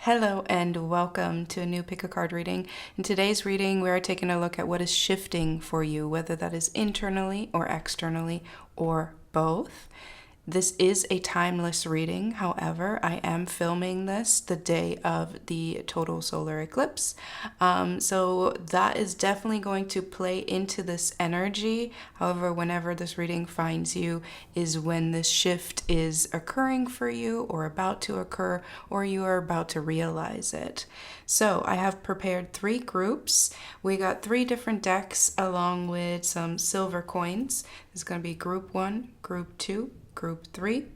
Hello and welcome to a new pick a card reading. In today's reading, we are taking a look at what is shifting for you, whether that is internally or externally or both. This is a timeless reading. However, I am filming this the day of the total solar eclipse. So that is definitely going to play into this energy. However, whenever this reading finds you is when this shift is occurring for you or about to occur, or you are about to realize it. So I have prepared 3 groups. We got 3 different decks along with some silver coins. This is going to be group 1, group 2, group 3.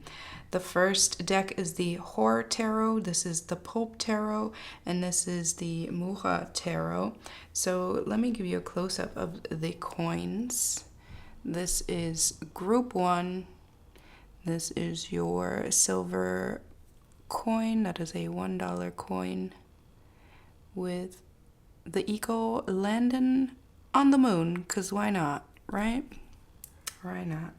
The first deck is the Hor Tarot, this is the Pulp Tarot, and this is the Mucha Tarot. So let me give you a close-up of the coins. This is group 1. This is your silver coin. That is a $1 coin with the eagle landing on the moon, because why not, right? Why not?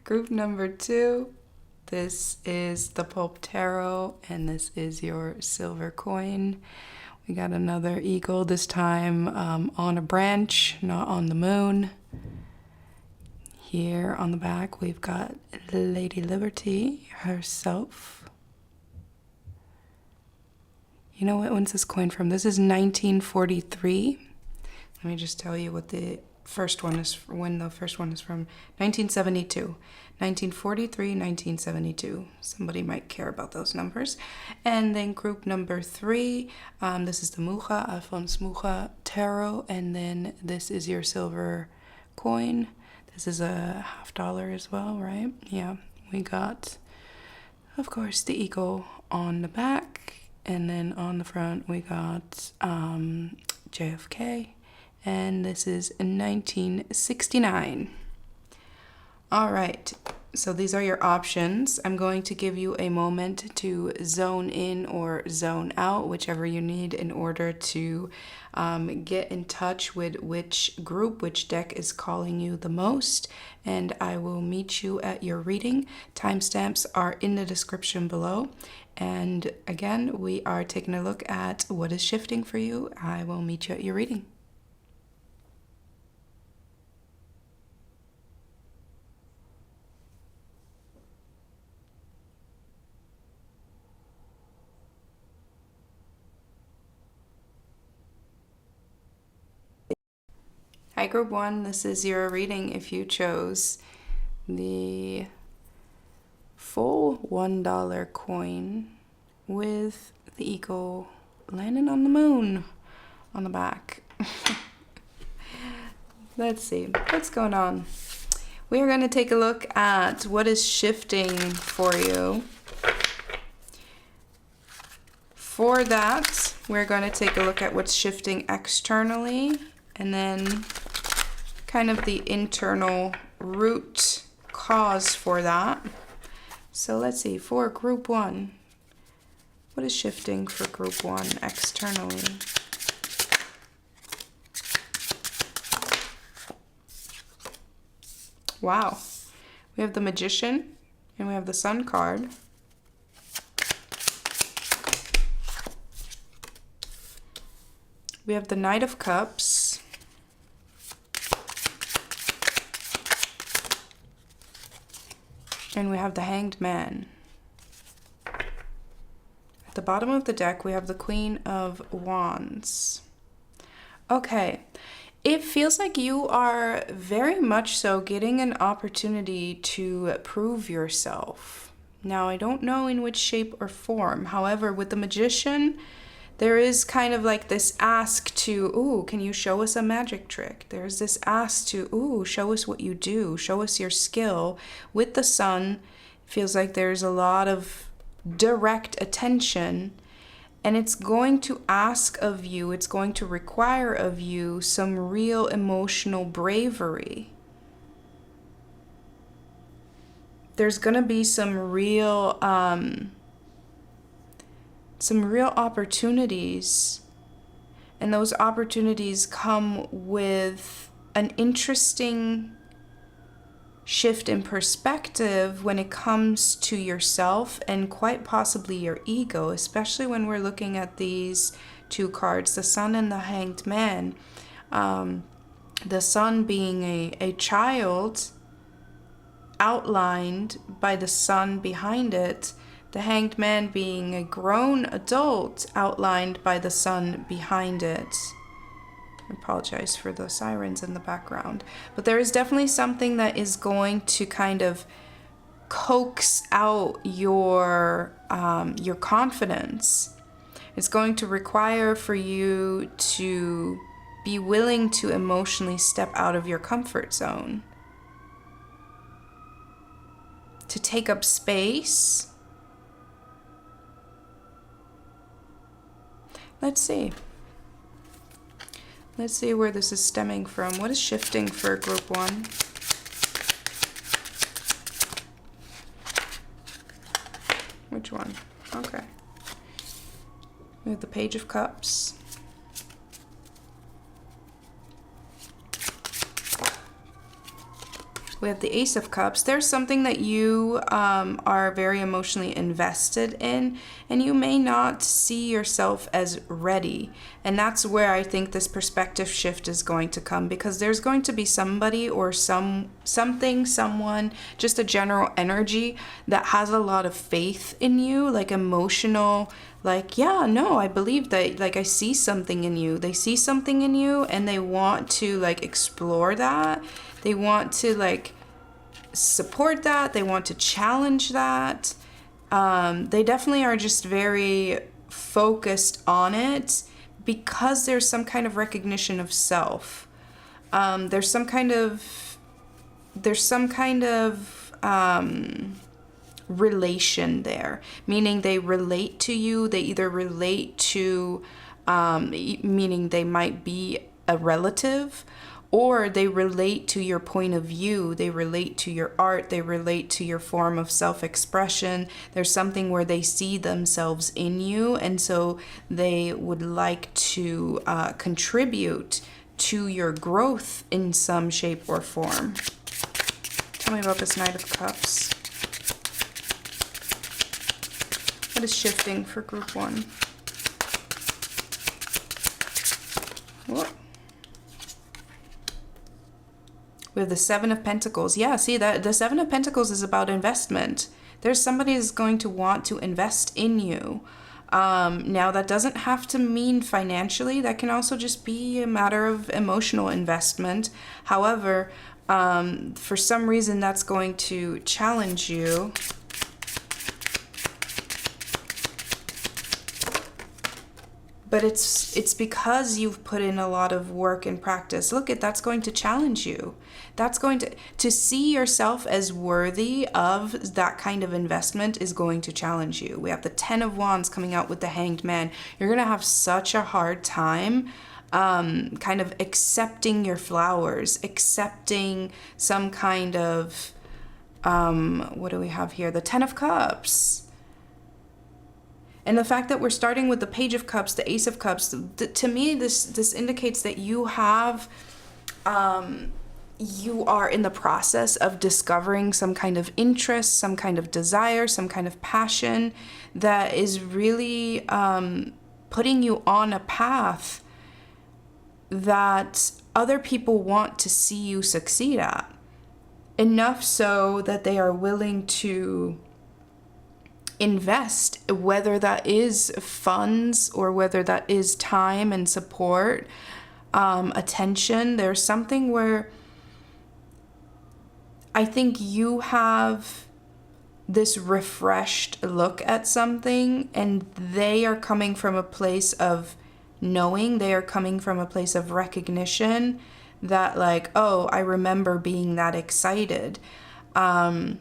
Group number 2, this is the Pulp Tarot, and this is your silver coin. We got another eagle, this time on a branch, not on the moon. Here on the back, we've got Lady Liberty herself. You know what, when's this coin from? This is 1943. Let me just tell you what the first one is, when the first one is from. 1972. 1943, 1972. Somebody might care about those numbers. And then group number 3, this is the Mucha, Alphonse Mucha Tarot, and then this is your silver coin. This is a $50 as well, right? Yeah, we got, of course, the eagle on the back, and then on the front we got JFK. And this is 1969. All right, so these are your options. I'm going to give you a moment to zone in or zone out, whichever you need, in order to get in touch with which group, which deck is calling you the most. And I will meet you at your reading. Timestamps are in the description below. And again, we are taking a look at what is shifting for you. I will meet you at your reading. Hi group 1, this is your reading if you chose the full $1 coin with the eagle landing on the moon on the back. Let's see, what's going on? We are going to take a look at what is shifting for you. For that, we're going to take a look at what's shifting externally, and then kind of the internal root cause for that. So let's see, for group 1, what is shifting for group 1 externally? Wow, we have the Magician and we have the Sun card. We have the Knight of Cups. And we have the Hanged Man. At the bottom of the deck, we have the Queen of Wands. Okay, it feels like you are very much so getting an opportunity to prove yourself. Now, I don't know in which shape or form. However, with the Magician, there is kind of like this ask to, ooh, can you show us a magic trick? There's this ask to, ooh, show us what you do, show us your skill. With the Sun, it feels like there's a lot of direct attention, and it's going to ask of you, it's going to require of you some real emotional bravery. There's going to be some real opportunities, and those opportunities come with an interesting shift in perspective when it comes to yourself and quite possibly your ego, especially when we're looking at these two cards, the Sun and the Hanged Man. The Sun being a child outlined by the sun behind it, the Hanged Man being a grown adult outlined by the sun behind it. I apologize for the sirens in the background, but there is definitely something that is going to kind of coax out your confidence. It's going to require for you to be willing to emotionally step out of your comfort zone, to take up space. Let's see where this is stemming from. What is shifting for group 1? Which one? Okay. We have the Page of Cups. We have the Ace of Cups. There's something that you are very emotionally invested in, and you may not see yourself as ready. And that's where I think this perspective shift is going to come, because there's going to be somebody or something, someone, just a general energy that has a lot of faith in you, like emotional, like, yeah, no, I believe that, like, I see something in you. They see something in you and they want to, like, explore that. They want to, like, support that. They want to challenge that. They definitely are just very focused on it because there's some kind of recognition of self. There's some kind of relation there, meaning they relate to you. They either relate to, meaning they might be a relative, or they relate to your point of view. They relate to your art. They relate to your form of self-expression. There's something where they see themselves in you, and so they would like to contribute to your growth in some shape or form. Tell me about this Knight of Cups. What is shifting for group 1? Whoa. We have the Seven of Pentacles. Yeah, see, that the Seven of Pentacles is about investment. There's somebody who's going to want to invest in you. Now, that doesn't have to mean financially. That can also just be a matter of emotional investment. However, for some reason, that's going to challenge you. But it's because you've put in a lot of work and practice. Look, that's going to challenge you. That's going to see yourself as worthy of that kind of investment is going to challenge you. We have the Ten of Wands coming out with the Hanged Man. You're going to have such a hard time kind of accepting your flowers, accepting some kind of, what do we have here? The Ten of Cups. And the fact that we're starting with the Page of Cups, the Ace of Cups, to me, this indicates that you have, you are in the process of discovering some kind of interest, some kind of desire, some kind of passion that is really putting you on a path that other people want to see you succeed at. Enough so that they are willing to invest, whether that is funds or whether that is time and support, attention. There's something where I think you have this refreshed look at something, and they are coming from a place of knowing, they are coming from a place of recognition that, like, oh, I remember being that excited. I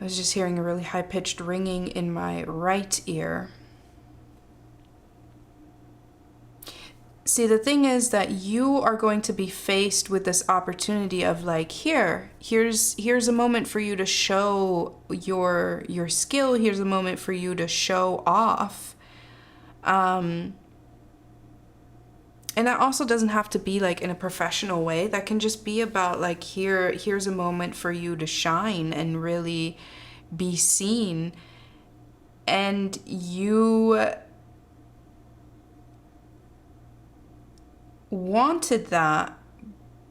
was just hearing a really high-pitched ringing in my right ear. See, the thing is that you are going to be faced with this opportunity of, like, here's a moment for you to show your skill. Here's a moment for you to show off. And that also doesn't have to be like in a professional way. That can just be about like, here's a moment for you to shine and really be seen. And you wanted that,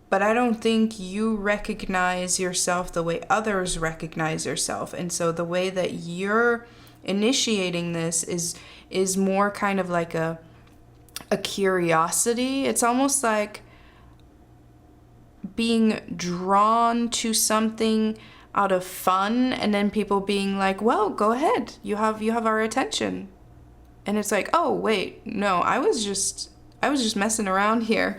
but I don't think you recognize yourself the way others recognize yourself. And so the way that you're initiating this is more kind of like a curiosity. It's almost like being drawn to something out of fun, and then people being like, well, go ahead, you have our attention. And it's like, oh wait, no, I was just messing around here.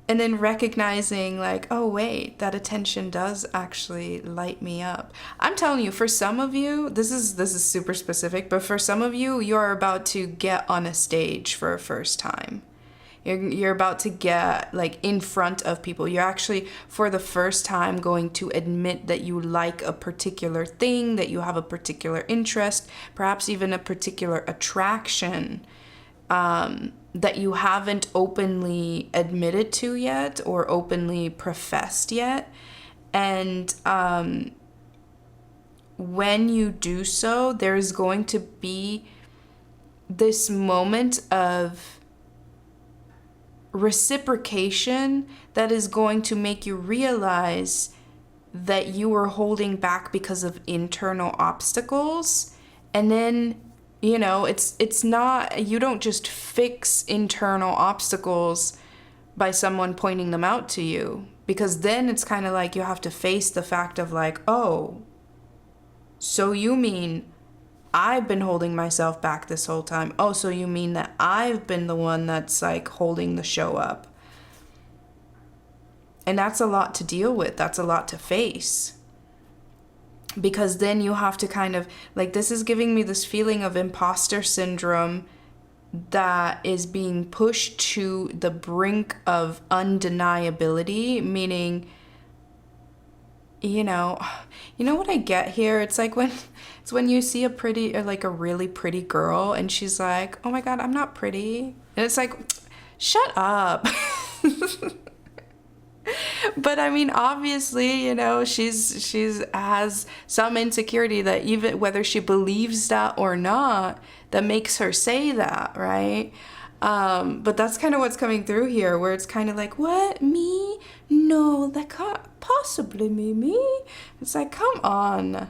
And then recognizing like, oh wait, that attention does actually light me up. I'm telling you, for some of you, this is super specific, but for some of you, you're about to get on a stage for a first time. You're about to get like in front of people. You're actually for the first time going to admit that you like a particular thing, that you have a particular interest, perhaps even a particular attraction. That you haven't openly admitted to yet or openly professed yet. And when you do so, there's going to be this moment of reciprocation that is going to make you realize that you were holding back because of internal obstacles. And then it's not, you don't just fix internal obstacles by someone pointing them out to you, because then it's kind of like you have to face the fact of like, oh, so you mean I've been holding myself back this whole time. Oh, so you mean that I've been the one that's like holding the show up. And that's a lot to deal with. That's a lot to face. Because then you have to kind of, like, this is giving me this feeling of imposter syndrome that is being pushed to the brink of undeniability, meaning, you know what I get here? It's like when you see a pretty, or like a really pretty girl and she's like, oh my God, I'm not pretty. And it's like, shut up. But I mean, obviously, she's has some insecurity that even whether she believes that or not, that makes her say that, right? But that's kind of what's coming through here, where it's kind of like, what, me? No, that can't possibly be me. It's like, come on.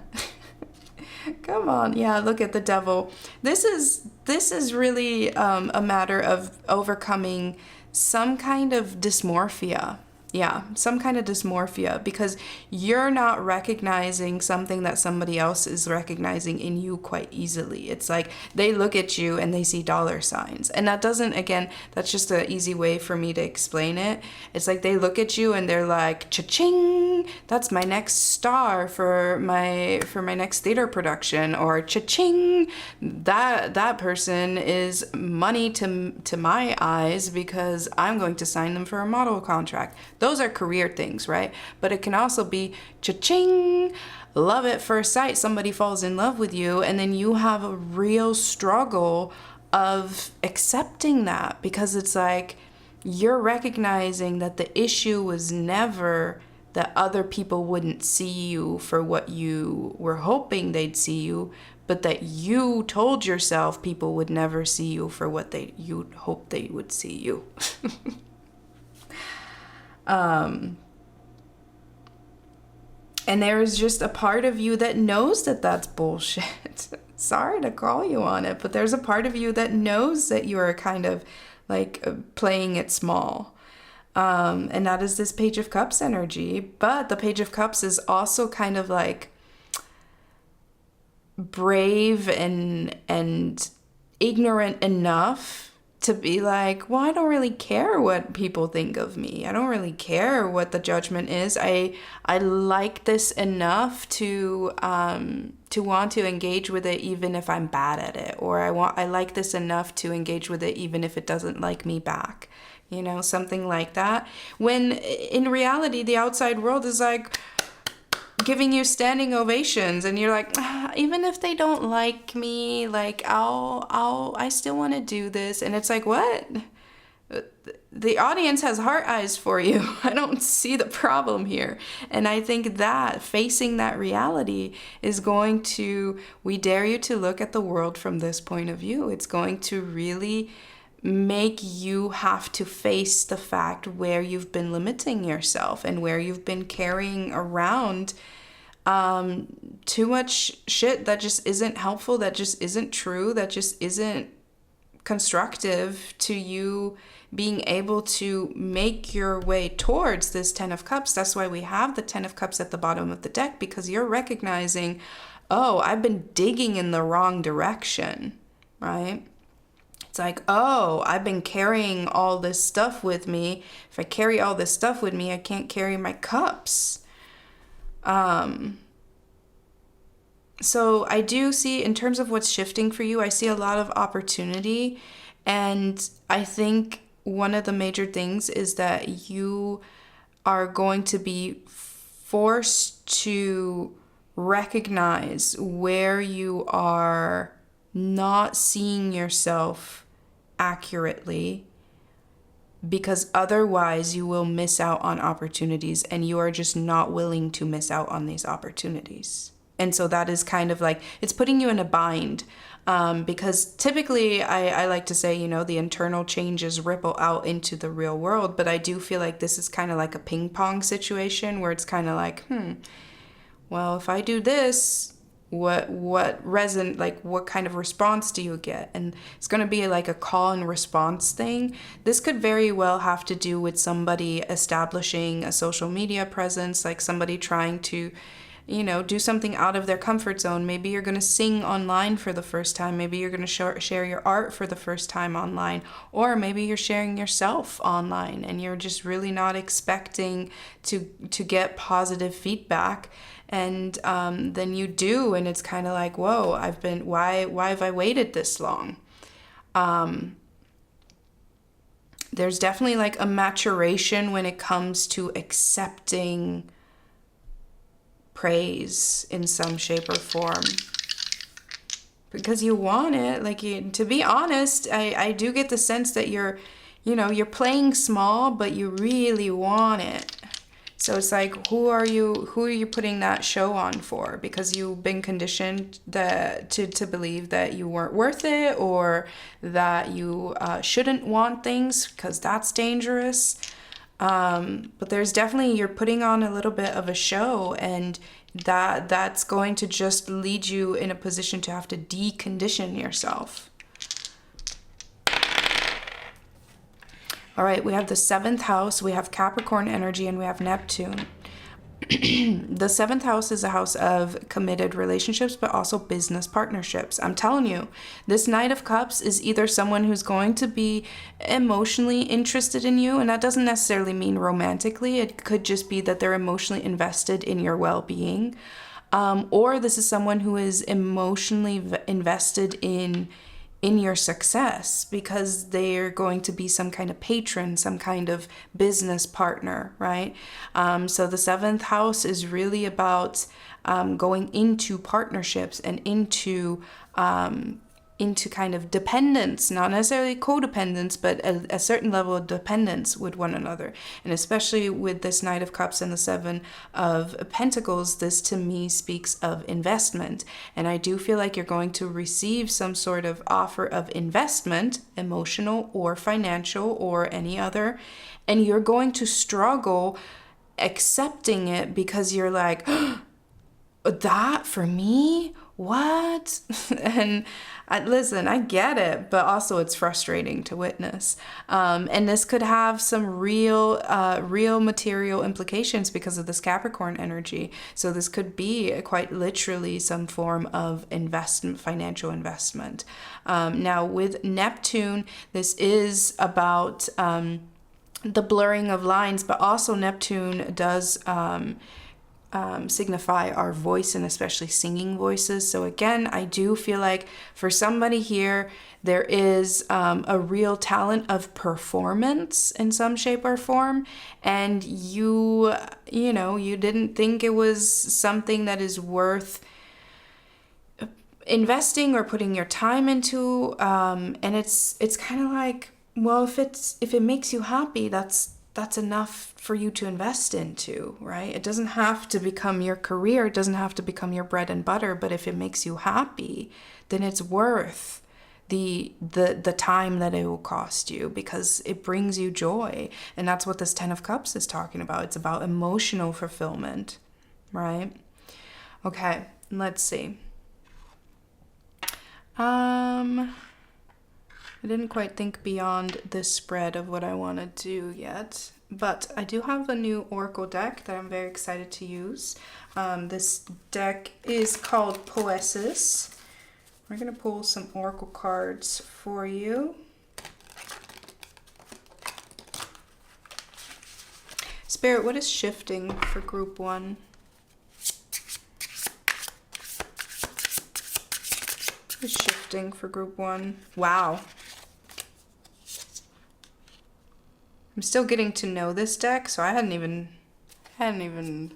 Come on. Yeah, look at the devil. This is really a matter of overcoming some kind of dysmorphia. Yeah, some kind of dysmorphia, because you're not recognizing something that somebody else is recognizing in you quite easily. It's like they look at you and they see dollar signs. And that doesn't, again, that's just an easy way for me to explain it. It's like they look at you and they're like, cha-ching, that's my next star for my next theater production, or cha-ching, that person is money to my eyes because I'm going to sign them for a model contract. Those are career things, right? But it can also be cha-ching, love at first sight. Somebody falls in love with you, and then you have a real struggle of accepting that, because it's like you're recognizing that the issue was never that other people wouldn't see you for what you were hoping they'd see you, but that you told yourself people would never see you for what you'd hope they would see you. And there's just a part of you that knows that that's bullshit. Sorry to call you on it, but there's a part of you that knows that you're kind of like playing it small. And that is this Page of Cups energy. But the Page of Cups is also kind of like brave and ignorant enough to be like, well, I don't really care what people think of me. I don't really care what the judgment is. I like this enough to want to engage with it even if I'm bad at it, or I like this enough to engage with it even if it doesn't like me back. Something like that. When in reality, the outside world is like, giving you standing ovations, and you're like, even if they don't like me, like I still want to do this. And it's like, what? The audience has heart eyes for you. I don't see the problem here. And I think that facing that reality is going to, we dare you to look at the world from this point of view. It's going to really make you have to face the fact where you've been limiting yourself and where you've been carrying around too much shit that just isn't helpful, that just isn't true, that just isn't constructive to you being able to make your way towards this 10 of Cups. That's why we have the 10 of Cups at the bottom of the deck, because you're recognizing, oh, I've been digging in the wrong direction, right? It's like, oh, I've been carrying all this stuff with me. If I carry all this stuff with me, I can't carry my cups. So I do see, in terms of what's shifting for you, I see a lot of opportunity. And I think one of the major things is that you are going to be forced to recognize where you are not seeing yourself accurately, because otherwise you will miss out on opportunities, and you are just not willing to miss out on these opportunities. And so that is kind of like, it's putting you in a bind. Because typically I like to say, the internal changes ripple out into the real world. But I do feel like this is kind of like a ping pong situation where it's kind of like, well, if I do this, what kind of response do you get? And it's going to be like a call and response thing. This could very well have to do with somebody establishing a social media presence, like somebody trying to do something out of their comfort zone. Maybe you're going to sing online for the first time. Maybe you're going to share your art for the first time online. Or maybe you're sharing yourself online and you're just really not expecting to get positive feedback. And then you do, and it's kind of like, whoa, why have I waited this long? There's definitely like a maturation when it comes to accepting praise in some shape or form, because you want it. Like, to be honest, I do get the sense that you're playing small, but you really want it. So it's like, who are you putting that show on for? Because you've been conditioned to believe that you weren't worth it, or that you shouldn't want things because that's dangerous. But there's definitely, you're putting on a little bit of a show, and that's going to just lead you in a position to have to decondition yourself. All right, we have the 7th house, we have Capricorn energy, and we have Neptune. The 7th house is a house of committed relationships, but also business partnerships. I'm telling you, this Knight of Cups is either someone who's going to be emotionally interested in you, and that doesn't necessarily mean romantically. It could just be that they're emotionally invested in your well-being. Or this is someone who is emotionally invested in your success, because they're going to be some kind of patron, some kind of business partner, right? So the 7th house is really about going into partnerships and into kind of dependence, not necessarily codependence, but a certain level of dependence with one another. And especially with this Knight of Cups and the 7 of Pentacles, this to me speaks of investment. And I do feel like you're going to receive some sort of offer of investment, emotional or financial or any other, and you're going to struggle accepting it, because you're like, that for me? What? And listen, I get it, but also it's frustrating to witness. And this could have some real material implications because of this Capricorn energy. So this could be quite literally some form of investment, financial investment. Now with Neptune, this is about the blurring of lines, but also Neptune does signify our voice, and especially singing voices. So again, I do feel like for somebody here, there is a real talent of performance in some shape or form, and you didn't think it was something that is worth investing or putting your time into, and it's kind of like, well, if it makes you happy, that's enough for you to invest into, right? It doesn't have to become your career, it doesn't have to become your bread and butter, but if it makes you happy, then it's worth the time that it will cost you, because it brings you joy. And that's what this 10 of Cups is talking about. It's about emotional fulfillment, right? Okay, let's see. I didn't quite think beyond this spread of what I want to do yet, but I do have a new Oracle deck that I'm very excited to use. This deck is called Poesis. We're going to pull some Oracle cards for you. Spirit, what is shifting for group 1? Is shifting for group 1. Wow. I'm still getting to know this deck, so I hadn't even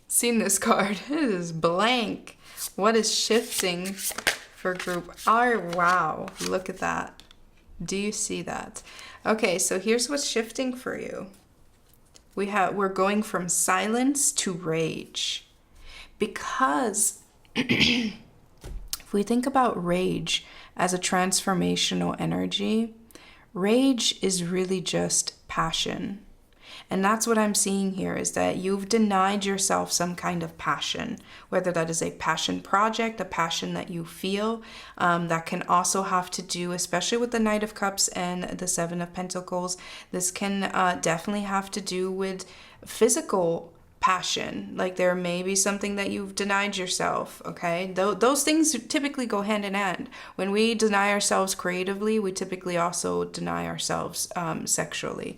seen this card. It is blank. What is shifting for group R? Wow, look at that. Do you see that? Okay, so here's what's shifting for you. We're going from silence to rage. Because if we think about rage as a transformational energy, rage is really just passion. And that's what I'm seeing here, is that you've denied yourself some kind of passion, whether that is a passion project, a passion that you feel. That can also have to do, especially with the Knight of Cups and the Seven of Pentacles, this can definitely have to do with physical passion. Like there may be something that you've denied yourself, okay? Those things typically go hand in hand. When we deny ourselves creatively, we typically also deny ourselves sexually.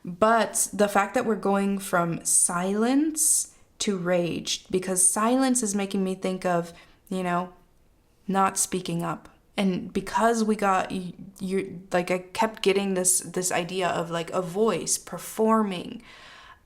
But the fact that we're going from silence to rage, because silence is making me think of, not speaking up. And because we got, I kept getting this idea of like a voice, performing.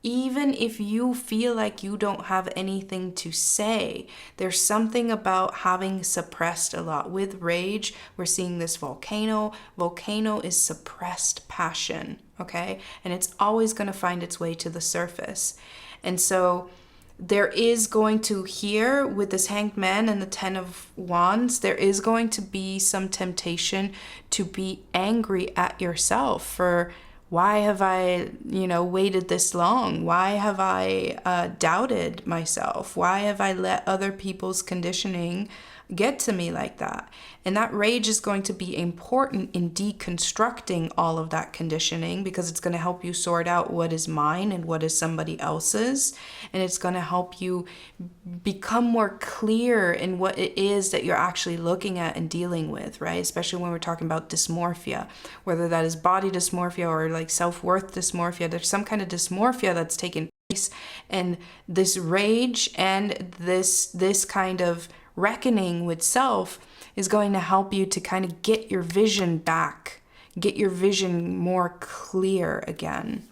Even if you feel like you don't have anything to say, there's something about having suppressed a lot. With rage, we're seeing this volcano. Volcano is suppressed passion, okay? And it's always going to find its way to the surface. And so there is going to, here with this Hanged Man and the 10 of Wands, there is going to be some temptation to be angry at yourself for, why have I, waited this long? Why have I doubted myself? Why have I let other people's conditioning get to me like that? And that rage is going to be important in deconstructing all of that conditioning, because it's going to help you sort out what is mine and what is somebody else's. And it's going to help you become more clear in what it is that you're actually looking at and dealing with, right? Especially when we're talking about dysmorphia, whether that is body dysmorphia or like self-worth dysmorphia. There's some kind of dysmorphia that's taken place, and this rage and this kind of reckoning with self is going to help you to kind of get your vision back, get your vision more clear again.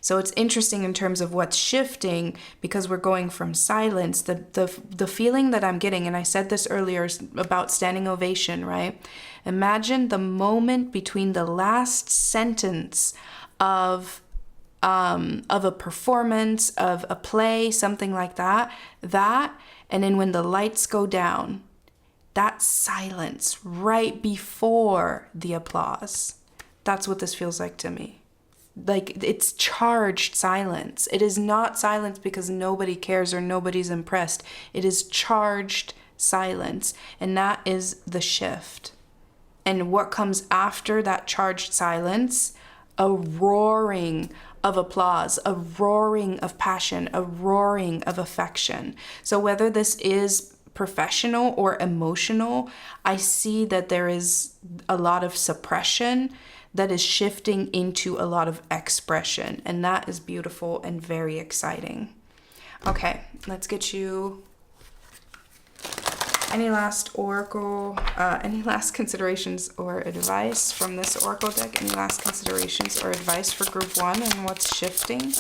So it's interesting in terms of what's shifting, because we're going from silence. The feeling that I'm getting, and I said this earlier about standing ovation, right? Imagine the moment between the last sentence of a performance, of a play, something like that, and then when the lights go down, that silence right before the applause. That's what this feels like to me. Like, it's charged silence. It is not silence because nobody cares or nobody's impressed. It is charged silence, and that is the shift. And what comes after that charged silence? A roaring of applause, a roaring of passion, a roaring of affection. So whether this is professional or emotional, I see that there is a lot of suppression that is shifting into a lot of expression. And that is beautiful and very exciting. Okay, let's get you any last oracle, any last considerations or advice from this oracle deck? Any last considerations or advice for group 1 and what's shifting?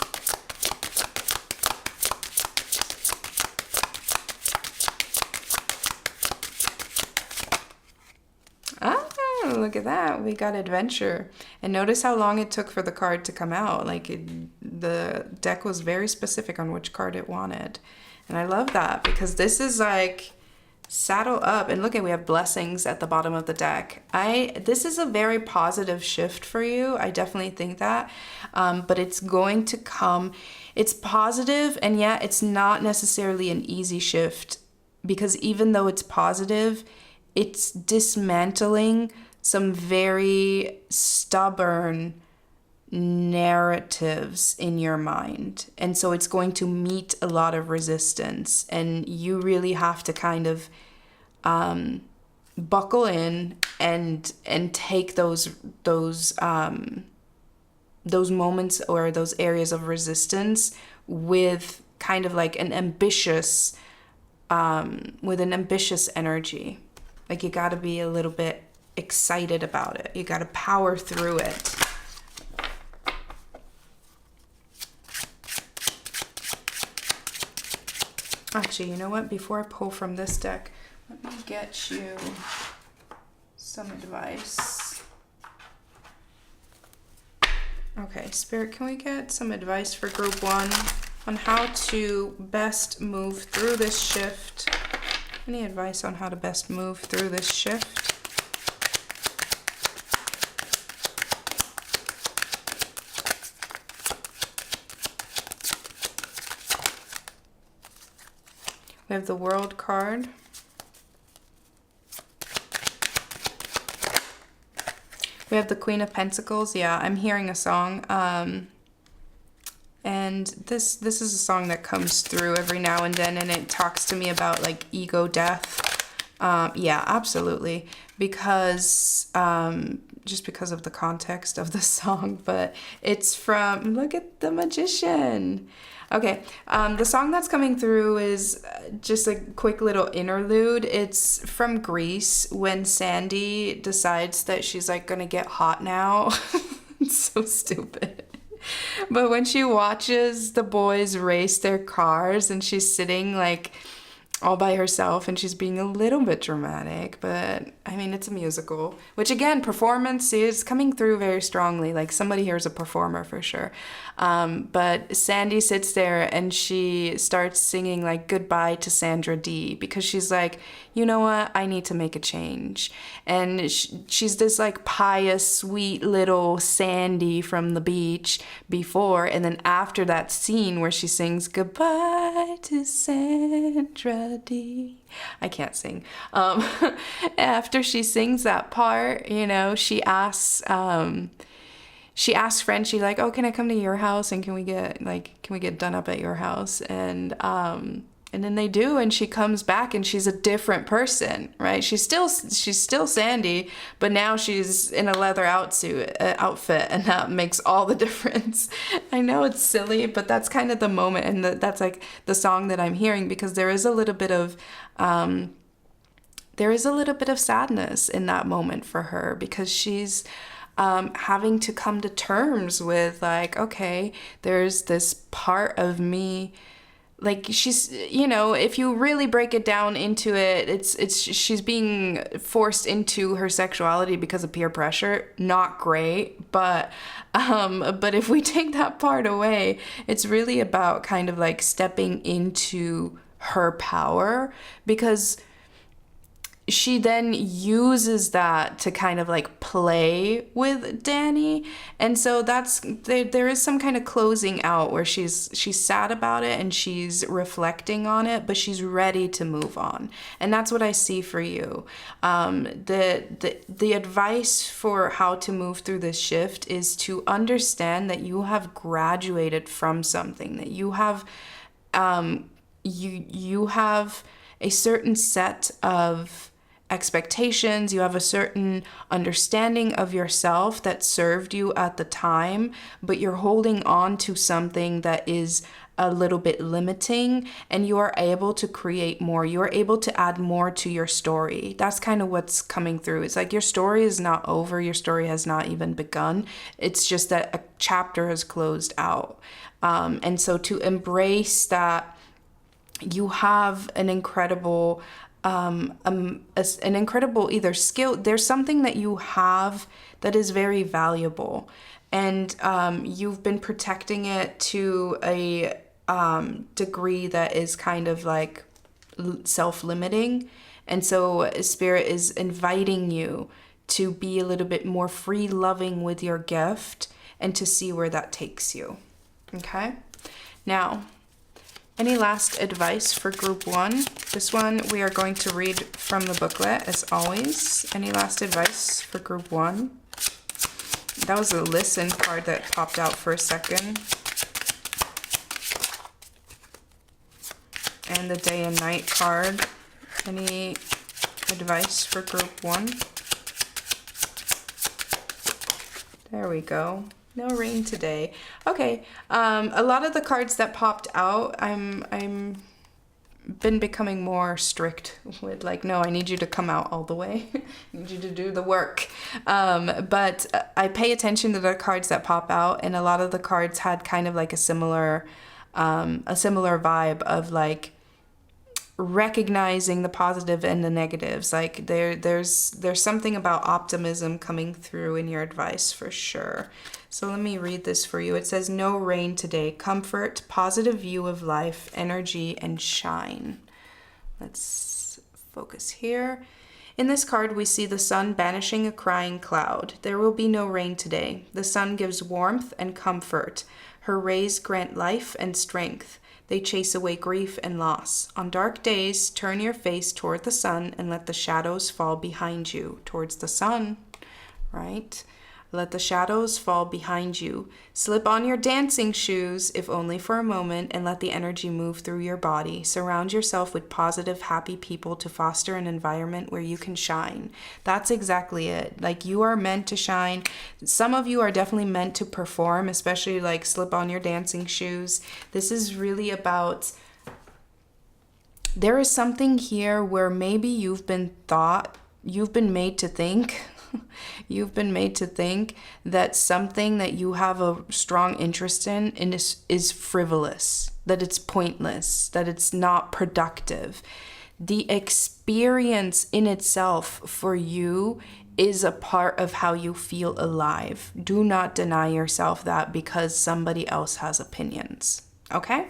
Look at that. We got adventure. And notice how long it took for the card to come out. Like the deck was very specific on which card it wanted. And I love that because this is like saddle up. And look at, we have blessings at the bottom of the deck. This is a very positive shift for you. I definitely think that. But it's going to come. It's positive, and yet it's not necessarily an easy shift, because even though it's positive, it's dismantling some very stubborn narratives in your mind. And so it's going to meet a lot of resistance, and you really have to kind of buckle in and take those moments or those areas of resistance with kind of like an ambitious energy. Like, you got to be a little bit excited about it. You got to power through it. Actually, you know what? Before I pull from this deck, let me get you some advice. Okay, Spirit, can we get some advice for group 1 on how to best move through this shift? Any advice on how to best move through this shift? We have the World card. We have the Queen of Pentacles. Yeah, I'm hearing a song. And this is a song that comes through every now and then, and it talks to me about like ego death. Yeah, absolutely. Because just because of the context of the song, but it's from, look at the Magician. Okay, the song that's coming through is just a quick little interlude. It's from Grease, when Sandy decides that she's like gonna get hot now. It's so stupid. But when she watches the boys race their cars and she's sitting like all by herself and she's being a little bit dramatic, but I mean, it's a musical, which again, performance is coming through very strongly. Like, somebody here is a performer for sure. But Sandy sits there and she starts singing like goodbye to Sandra Dee, because she's like, you know what, I need to make a change. And she's this like pious, sweet little Sandy from the beach before, and then after that scene where she sings goodbye to Sandra Dee, I can't sing. After she sings that part, you know, she asks Frenchie like, oh, can I come to your house and can we get done up at your house? And then they do, and she comes back and she's a different person, right? She's still Sandy, but now she's in a leather outfit, and that makes all the difference. I know it's silly, but that's kind of the moment, and that's like the song that I'm hearing, because there is a little bit of sadness in that moment for her, because she's having to come to terms with like, okay, there's this part of me. Like, she's, you know, if you really break it down into it, she's being forced into her sexuality because of peer pressure. Not great, but if we take that part away, it's really about kind of like stepping into her power, because she then uses that to kind of like play with Danny. And so there is some kind of closing out where she's sad about it and she's reflecting on it, but she's ready to move on. And that's what I see for you. The advice for how to move through this shift is to understand that you have graduated from something, that you have you have a certain set of expectations, you have a certain understanding of yourself that served you at the time, but you're holding on to something that is a little bit limiting, and you are able to create more. You are able to add more to your story. That's kind of what's coming through. It's like your story is not over. Your story has not even begun. It's just that a chapter has closed out. And so to embrace that, you have an incredible either skill. There's something that you have that is very valuable, and you've been protecting it to a degree that is kind of like self-limiting. And so Spirit is inviting you to be a little bit more free loving with your gift and to see where that takes you. Okay, now, any last advice for group 1? This one we are going to read from the booklet as always. Any last advice for group 1? That was a listen card that popped out for a second. And the day and night card. Any advice for group 1? There we go. No rain today. Okay, a lot of the cards that popped out, I'm been becoming more strict with, like, no, I need you to come out all the way. I need you to do the work. But I pay attention to the cards that pop out, and a lot of the cards had kind of like a similar vibe of like recognizing the positive and the negatives. Like there's something about optimism coming through in your advice for sure. So let me read this for you. It says, no rain today. Comfort, positive view of life, energy, and shine. Let's focus here. In this card, we see the sun banishing a crying cloud. There will be no rain today. The sun gives warmth and comfort. Her rays grant life and strength. They chase away grief and loss. On dark days, turn your face toward the sun and let the shadows fall behind you. Towards the sun, right? Let the shadows fall behind you. Slip on your dancing shoes, if only for a moment, and let the energy move through your body. Surround yourself with positive, happy people to foster an environment where you can shine. That's exactly it. Like, you are meant to shine. Some of you are definitely meant to perform, especially like slip on your dancing shoes. This is really about, there is something here where maybe you've been made to think you've been made to think that something that you have a strong interest in is frivolous, that it's pointless, that it's not productive. The experience in itself for you is a part of how you feel alive. Do not deny yourself that because somebody else has opinions. Okay?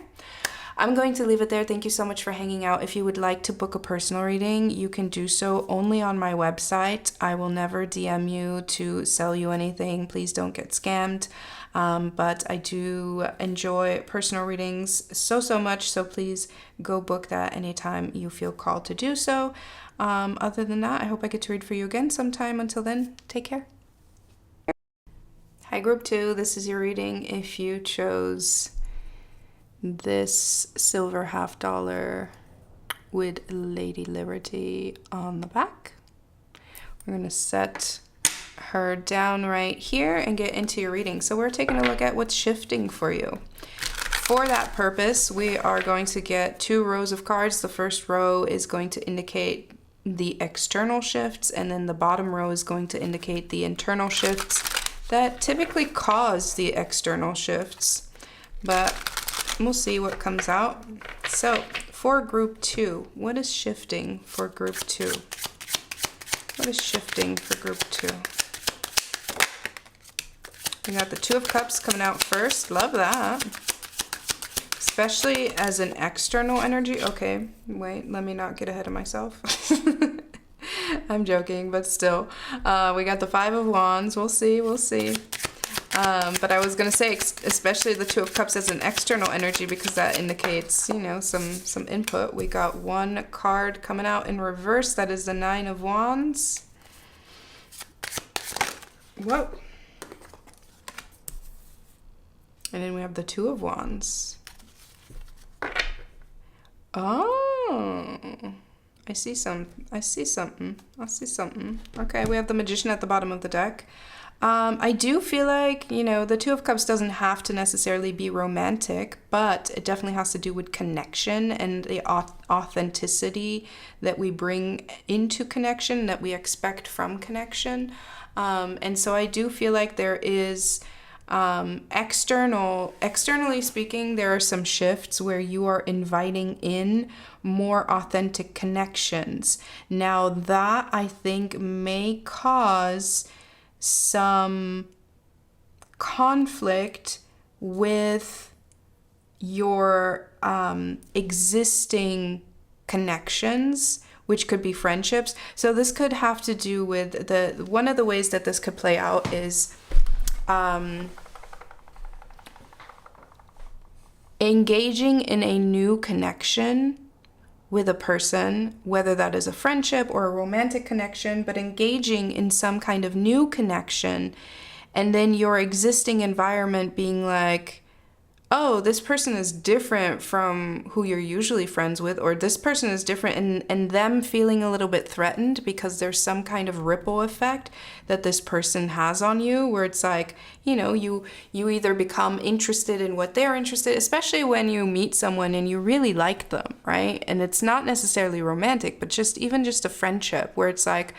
I'm going to leave it there. Thank you so much for hanging out. If you would like to book a personal reading, you can do so only on my website. I will never DM you to sell you anything. Please don't get scammed. But I do enjoy personal readings so much. So please go book that anytime you feel called to do so. Other than that, I hope I get to read for you again sometime. Until then, take care. Hi, Group 2. This is your reading. If you chose this silver $50 with Lady Liberty on the back, we're going to set her down right here and get into your reading. So we're taking a look at what's shifting for you. For that purpose, we are going to get 2 rows of cards. The first row is going to indicate the external shifts, and then the bottom row is going to indicate the internal shifts that typically cause the external shifts. But we'll see what comes out. So for group 2, what is shifting for group 2? What is shifting for group 2? We got the 2 of Cups coming out first. Love that. Especially as an external energy. Okay, wait, let me not get ahead of myself. I'm joking, but still. We got the 5 of Wands. We'll see. But I was going to say, especially the 2 of Cups as an external energy, because that indicates, you know, some input. We got 1 card coming out in reverse. That is the 9 of Wands. Whoa. And then we have the 2 of Wands. Oh. I see something. I see something. Okay, we have the Magician at the bottom of the deck. I do feel like, the Two of Cups doesn't have to necessarily be romantic, but it definitely has to do with connection and the authenticity that we bring into connection, that we expect from connection. And so I do feel like there is externally speaking, there are some shifts where you are inviting in more authentic connections. Now that I think may cause some conflict with your existing connections, which could be friendships. So this could have to do with one of the ways that this could play out is engaging in a new connection with a person, whether that is a friendship or a romantic connection, but engaging in some kind of new connection, and then your existing environment being like, oh, this person is different from who you're usually friends with, or this person is different, and them feeling a little bit threatened because there's some kind of ripple effect that this person has on you, where it's like, you either become interested in what they're interested, especially when you meet someone and you really like them, right? And it's not necessarily romantic, but just a friendship where it's like,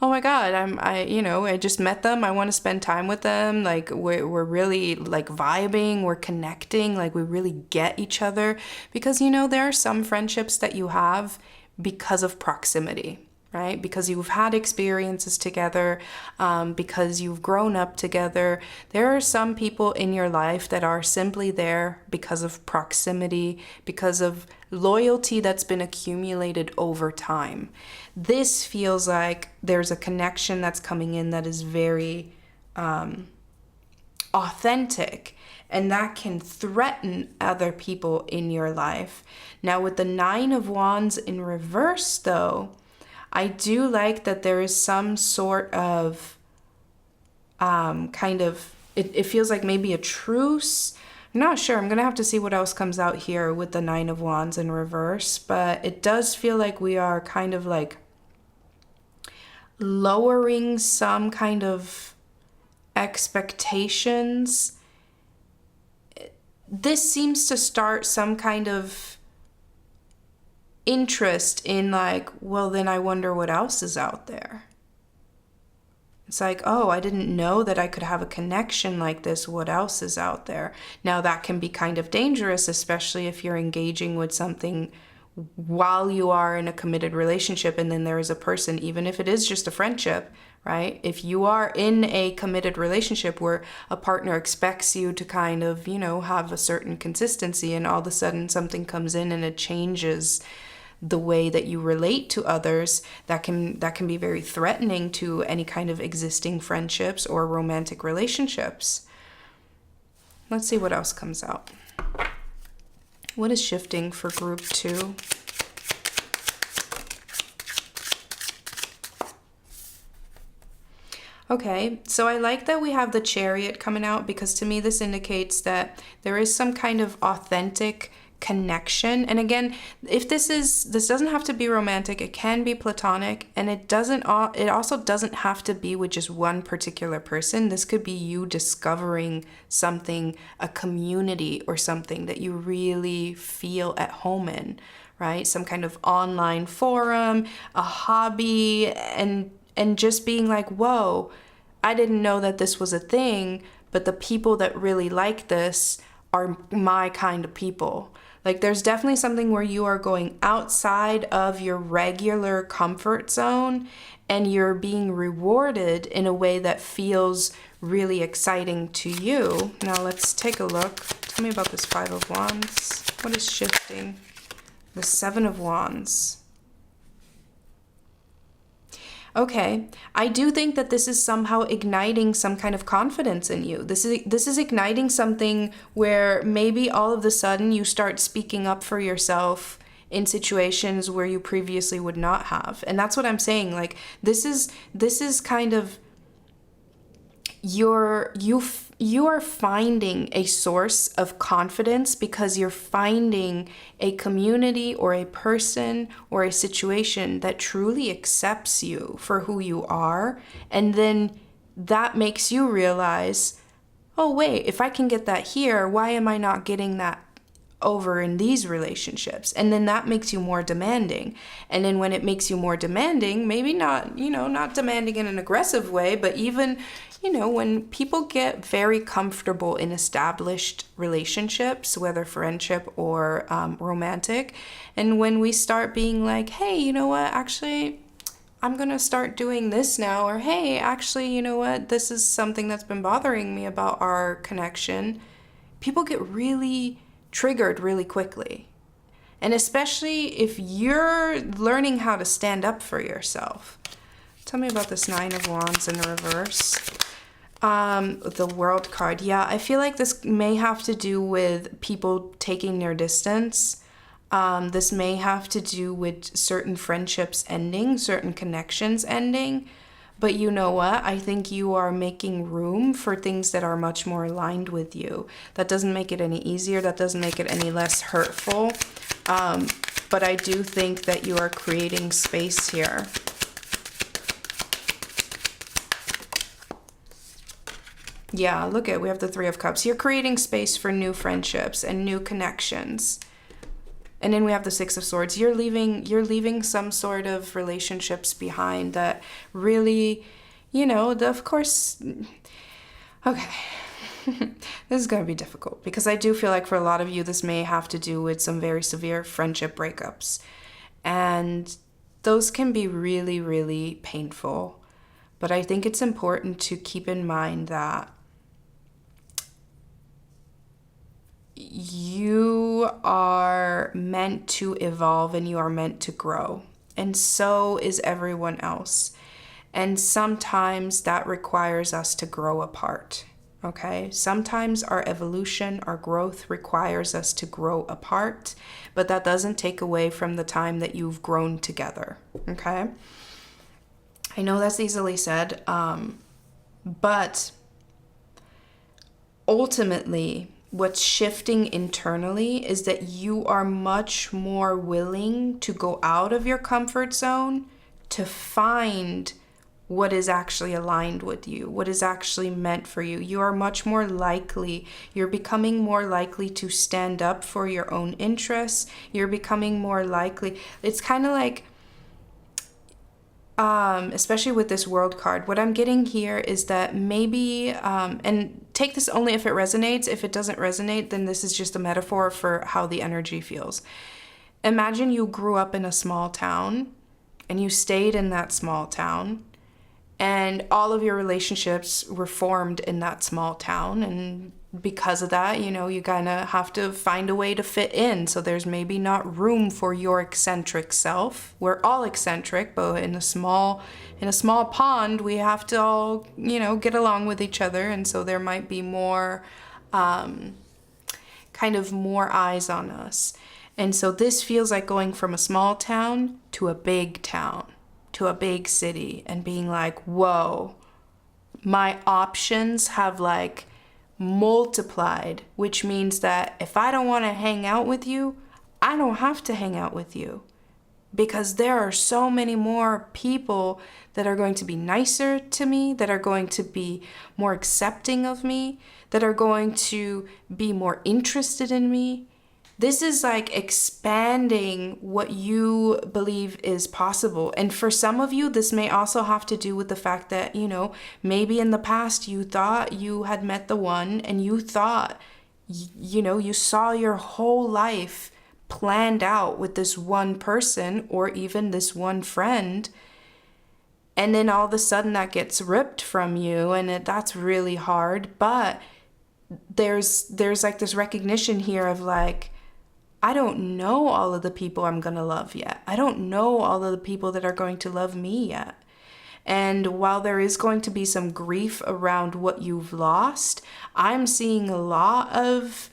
oh my God, I just met them. I want to spend time with them. Like we're really like vibing, we're connecting, like we really get each other, because, there are some friendships that you have because of proximity, right? Because you've had experiences together, because you've grown up together. There are some people in your life that are simply there because of proximity, because of loyalty that's been accumulated over time. This feels like there's a connection that's coming in that is very authentic, and that can threaten other people in your life. Now, with the Nine of Wands in reverse, though, I do like that there is some sort of it feels like maybe a truce. I'm not sure. I'm going to have to see what else comes out here with the Nine of Wands in reverse. But it does feel like we are kind of like lowering some kind of expectations. This seems to start some kind of interest in like, well, then I wonder what else is out there. It's like, oh, I didn't know that I could have a connection like this. What else is out there? Now that can be kind of dangerous, especially if you're engaging with something while you are in a committed relationship and then there is a person, even if it is just a friendship, right? If you are in a committed relationship where a partner expects you to kind of, have a certain consistency, and all of a sudden something comes in and it changes the way that you relate to others, that can be very threatening to any kind of existing friendships or romantic relationships. Let's see what else comes out. What is shifting for group 2? Okay, so I like that we have the Chariot coming out, because to me this indicates that there is some kind of authentic connection. And again, if this doesn't have to be romantic, it can be platonic, and it also doesn't have to be with just one particular person. This could be you discovering something, a community or something that you really feel at home in, right? Some kind of online forum, a hobby, and just being like, whoa, I didn't know that this was a thing, but the people that really like this are my kind of people. Like there's definitely something where you are going outside of your regular comfort zone and you're being rewarded in a way that feels really exciting to you. Now let's take a look. Tell me about this Five of Wands. What is shifting? The Seven of Wands. Okay, I do think that this is somehow igniting some kind of confidence in you. This is igniting something where maybe all of a sudden you start speaking up for yourself in situations where you previously would not have. And that's what I'm saying. Like this is kind of you are finding a source of confidence because you're finding a community or a person or a situation that truly accepts you for who you are. And then that makes you realize, oh wait, if I can get that here, why am I not getting that over in these relationships? And then that makes you more demanding. And then when it makes you more demanding, maybe not, not demanding in an aggressive way, but even, when people get very comfortable in established relationships, whether friendship or romantic, and when we start being like, hey, you know what, actually, I'm going to start doing this now, or hey, actually, you know what, this is something that's been bothering me about our connection, people get really triggered really quickly. And especially if you're learning how to stand up for yourself. Tell me about this 9 of Wands in reverse. The World card. Yeah, I feel like this may have to do with people taking their distance. This may have to do with certain friendships ending, certain connections ending. But you know what? I think you are making room for things that are much more aligned with you. That doesn't make it any easier. That doesn't make it any less hurtful. But I do think that you are creating space here. Yeah, look at, we have the 3 of Cups. You're creating space for new friendships and new connections. And then we have the 6 of Swords. You're leaving some sort of relationships behind that really, of course, okay. This is going to be difficult because I do feel like for a lot of you, this may have to do with some very severe friendship breakups. And those can be really, really painful. But I think it's important to keep in mind that you are meant to evolve and you are meant to grow. And so is everyone else. And sometimes that requires us to grow apart. Okay? Sometimes our evolution, our growth requires us to grow apart, but that doesn't take away from the time that you've grown together. Okay? I know that's easily said, but ultimately, what's shifting internally is that you are much more willing to go out of your comfort zone to find what is actually aligned with you, what is actually meant for you. You are much more likely, you're becoming more likely to stand up for your own interests. You're becoming more likely. It's kind of like, especially with this World card, what I'm getting here is that maybe, and take this only if it resonates. If it doesn't resonate, then this is just a metaphor for how the energy feels. Imagine you grew up in a small town and you stayed in that small town and all of your relationships were formed in that small town. And because of that, you kind of have to find a way to fit in. So there's maybe not room for your eccentric self. We're all eccentric, but in a small pond, we have to all, get along with each other. And so there might be more, kind of more eyes on us. And so this feels like going from a small town to a big town, to a big city, and being like, whoa, my options have multiplied, which means that if I don't want to hang out with you, I don't have to hang out with you, because there are so many more people that are going to be nicer to me, that are going to be more accepting of me, that are going to be more interested in me. This is expanding what you believe is possible. And for some of you, this may also have to do with the fact that, maybe in the past you thought you had met the one and you thought, you saw your whole life planned out with this one person or even this one friend. And then all of a sudden that gets ripped from you, and that's really hard. But there's this recognition here of I don't know all of the people I'm going to love yet. I don't know all of the people that are going to love me yet. And while there is going to be some grief around what you've lost, I'm seeing a lot of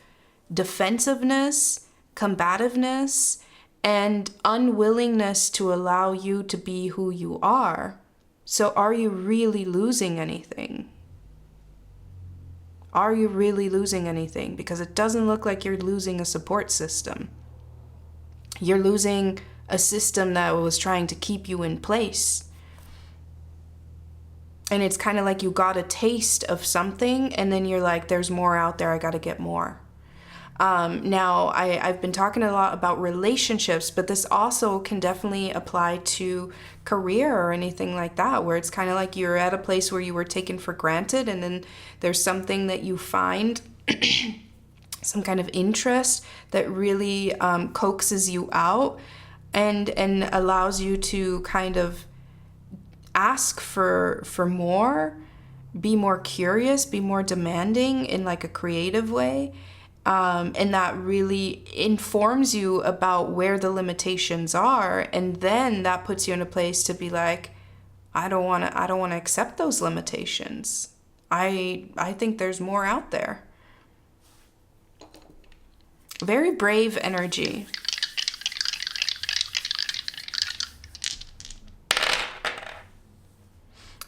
defensiveness, combativeness, and unwillingness to allow you to be who you are. So are you really losing anything? Are you really losing anything? Because it doesn't look like you're losing a support system. You're losing a system that was trying to keep you in place. And it's kind of like you got a taste of something and then you're like, there's more out there, I got to get more. Now, I've been talking a lot about relationships, but this also can definitely apply to career or anything like that, where it's kind of like you're at a place where you were taken for granted and then there's something that you find, some kind of interest that really coaxes you out and allows you to kind of ask for more, be more curious, be more demanding in like a creative way. And that really informs you about where the limitations are. And then that puts you in a place to be like, I don't want to accept those limitations. I think there's more out there. Very brave energy.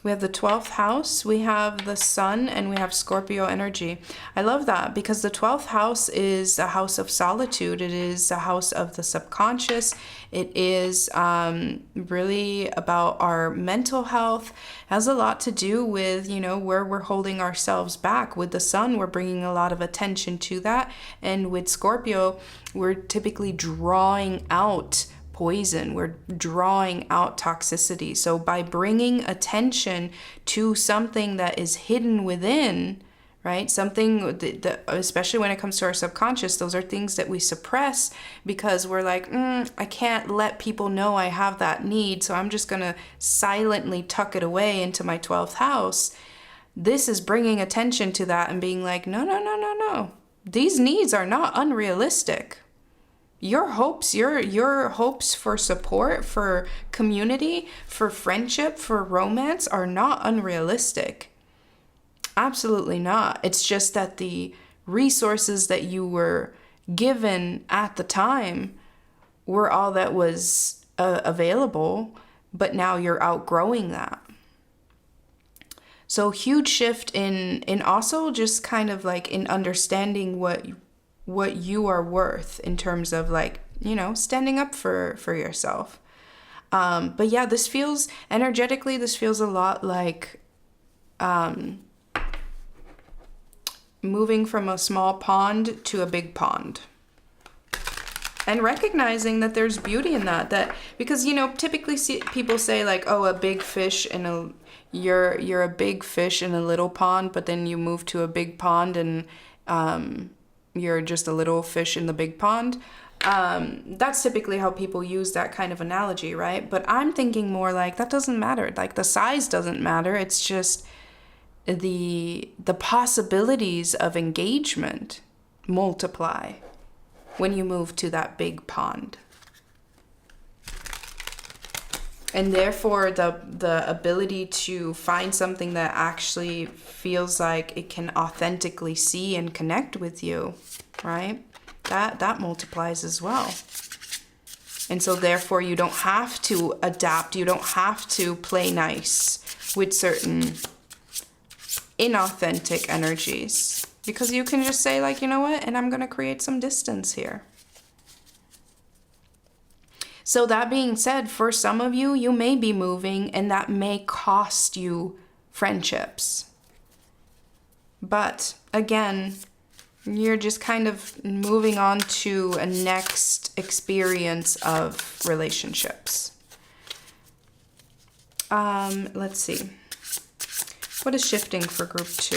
We have the 12th house, we have the sun, and we have Scorpio energy. I love that because the 12th house is a house of solitude. It is a house of the subconscious. It is really about our mental health. It has a lot to do with, where we're holding ourselves back. With the sun, we're bringing a lot of attention to that. And with Scorpio, we're typically drawing out poison. We're drawing out toxicity. So by bringing attention to something that is hidden within, right? Something that, especially when it comes to our subconscious, those are things that we suppress because we're like, I can't let people know I have that need. So I'm just going to silently tuck it away into my 12th house. This is bringing attention to that and being like, no. These needs are not unrealistic. Your hopes for support, for community, for friendship, for romance are not unrealistic. Absolutely not. It's just that the resources that you were given at the time were all that was available, but now you're outgrowing that. So huge shift in also just kind of like in understanding what you are worth in terms of like, standing up for yourself. But yeah, this feels energetically, this feels a lot like moving from a small pond to a big pond. And recognizing that there's beauty in that because, typically people say like, oh, a big fish in you're a big fish in a little pond, but then you move to a big pond and, you're just a little fish in the big pond. That's typically how people use that kind of analogy, right? But I'm thinking more like that doesn't matter. Like the size doesn't matter. It's just the possibilities of engagement multiply when you move to that big pond. And therefore, the ability to find something that actually feels like it can authentically see and connect with you, right? That multiplies as well. And so therefore, you don't have to adapt. You don't have to play nice with certain inauthentic energies. Because you can just say like, you know what? And I'm going to create some distance here. So that being said, for some of you, you may be moving and that may cost you friendships. But again, you're just kind of moving on to a next experience of relationships. Let's see. What is shifting for group 2?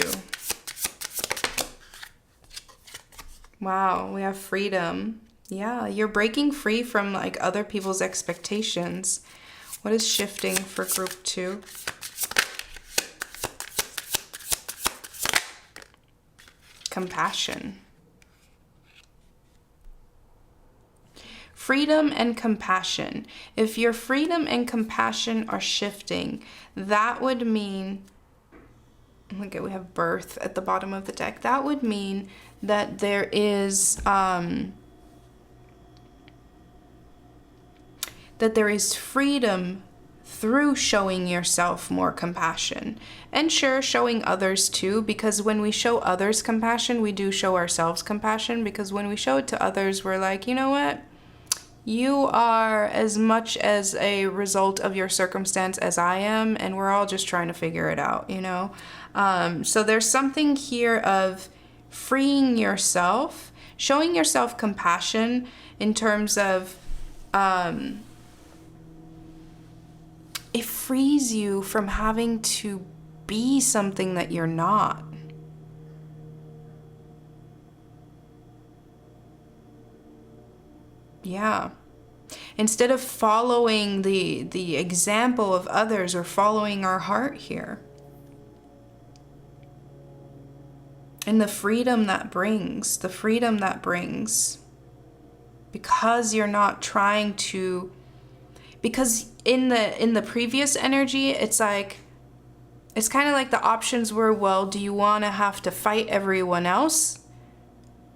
Wow, we have freedom. Yeah, you're breaking free from like other people's expectations. What is shifting for group 2? Compassion. Freedom and compassion. If your freedom and compassion are shifting, that would mean, okay, we have birth at the bottom of the deck. That would mean that there is freedom through showing yourself more compassion. And sure, showing others too, because when we show others compassion, we do show ourselves compassion, because when we show it to others, we're like, you know what? You are as much as a result of your circumstance as I am, and we're all just trying to figure it out, you know? So there's something here of freeing yourself, showing yourself compassion in terms of it frees you from having to be something that you're not. Yeah. Instead of following the example of others or following our heart here. And the freedom that brings, because you're not trying to, because in the previous energy, it's like, it's kind of like the options were, well, do you want to have to fight everyone else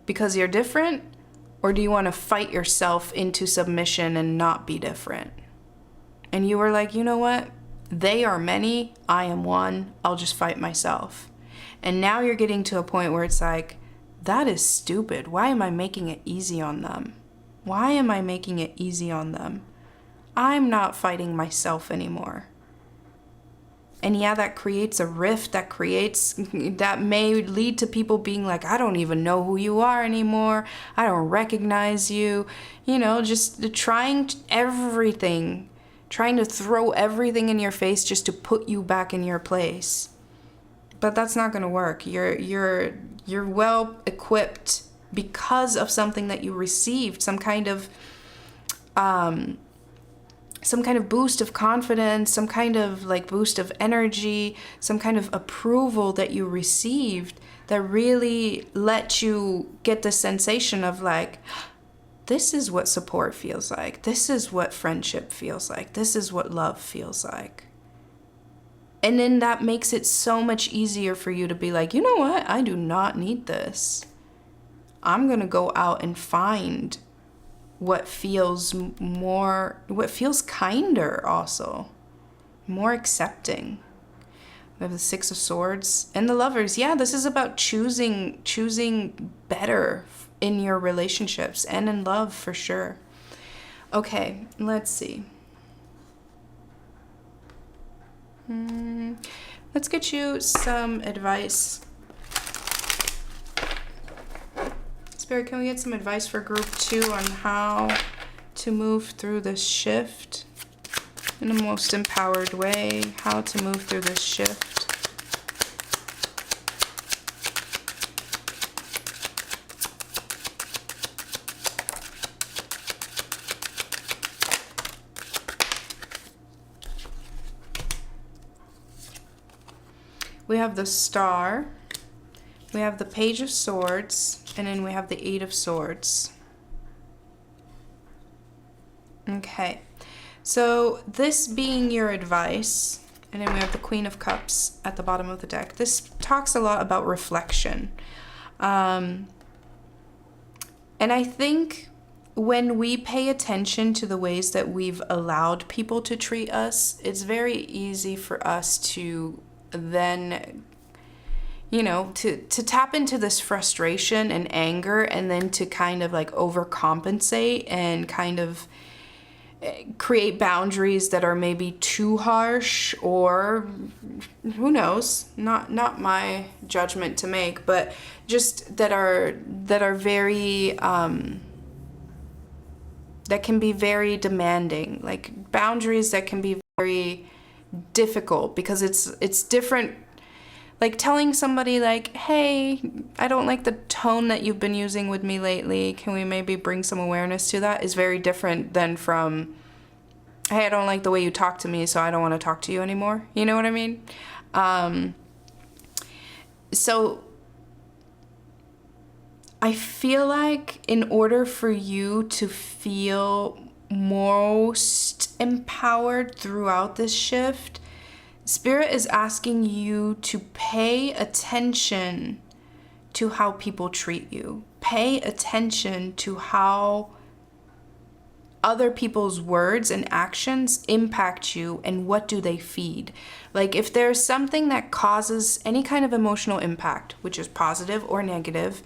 because you're different? Or do you want to fight yourself into submission and not be different? And you were like, you know what? They are many, I am one, I'll just fight myself. And now you're getting to a point where it's like, that is stupid. Why am I making it easy on them? Why am I making it easy on them? I'm not fighting myself anymore. And yeah, that creates a rift, that may lead to people being like, I don't even know who you are anymore. I don't recognize you. You know, just trying to throw everything in your face just to put you back in your place. But that's not going to work. You're well equipped because of something that you received, some kind of boost of confidence, some kind of like boost of energy, some kind of approval that you received that really let you get the sensation of like, this is what support feels like. This is what friendship feels like. This is what love feels like. And then that makes it so much easier for you to be like, you know what? I do not need this. I'm going to go out and find what feels kinder also, more accepting. We have the Six of Swords and the Lovers. Yeah, this is about choosing better in your relationships and in love for sure. Okay, let's see. Let's get you some advice. Spirit, can we get some advice for group 2 on how to move through this shift in the most empowered way? How to move through this shift? We have the Star, we have the Page of Swords, and then we have the Eight of Swords. Okay, so this being your advice, and then we have the Queen of Cups at the bottom of the deck. This talks a lot about reflection. And I think when we pay attention to the ways that we've allowed people to treat us, it's very easy for us to then, you know, to tap into this frustration and anger, and then to kind of like overcompensate and kind of create boundaries that are maybe too harsh, or who knows, not my judgment to make, but just that are very that can be very demanding, like boundaries that can be very difficult, because it's different. Like telling somebody like, hey, I don't like the tone that you've been using with me lately. Can we maybe bring some awareness to that? Is very different than from, hey, I don't like the way you talk to me, so I don't want to talk to you anymore. You know what I mean? So I feel like in order for you to feel most empowered throughout this shift, Spirit is asking you to pay attention to how people treat you. Pay attention to how other people's words and actions impact you, and what do they feed? Like if there's something that causes any kind of emotional impact, which is positive or negative,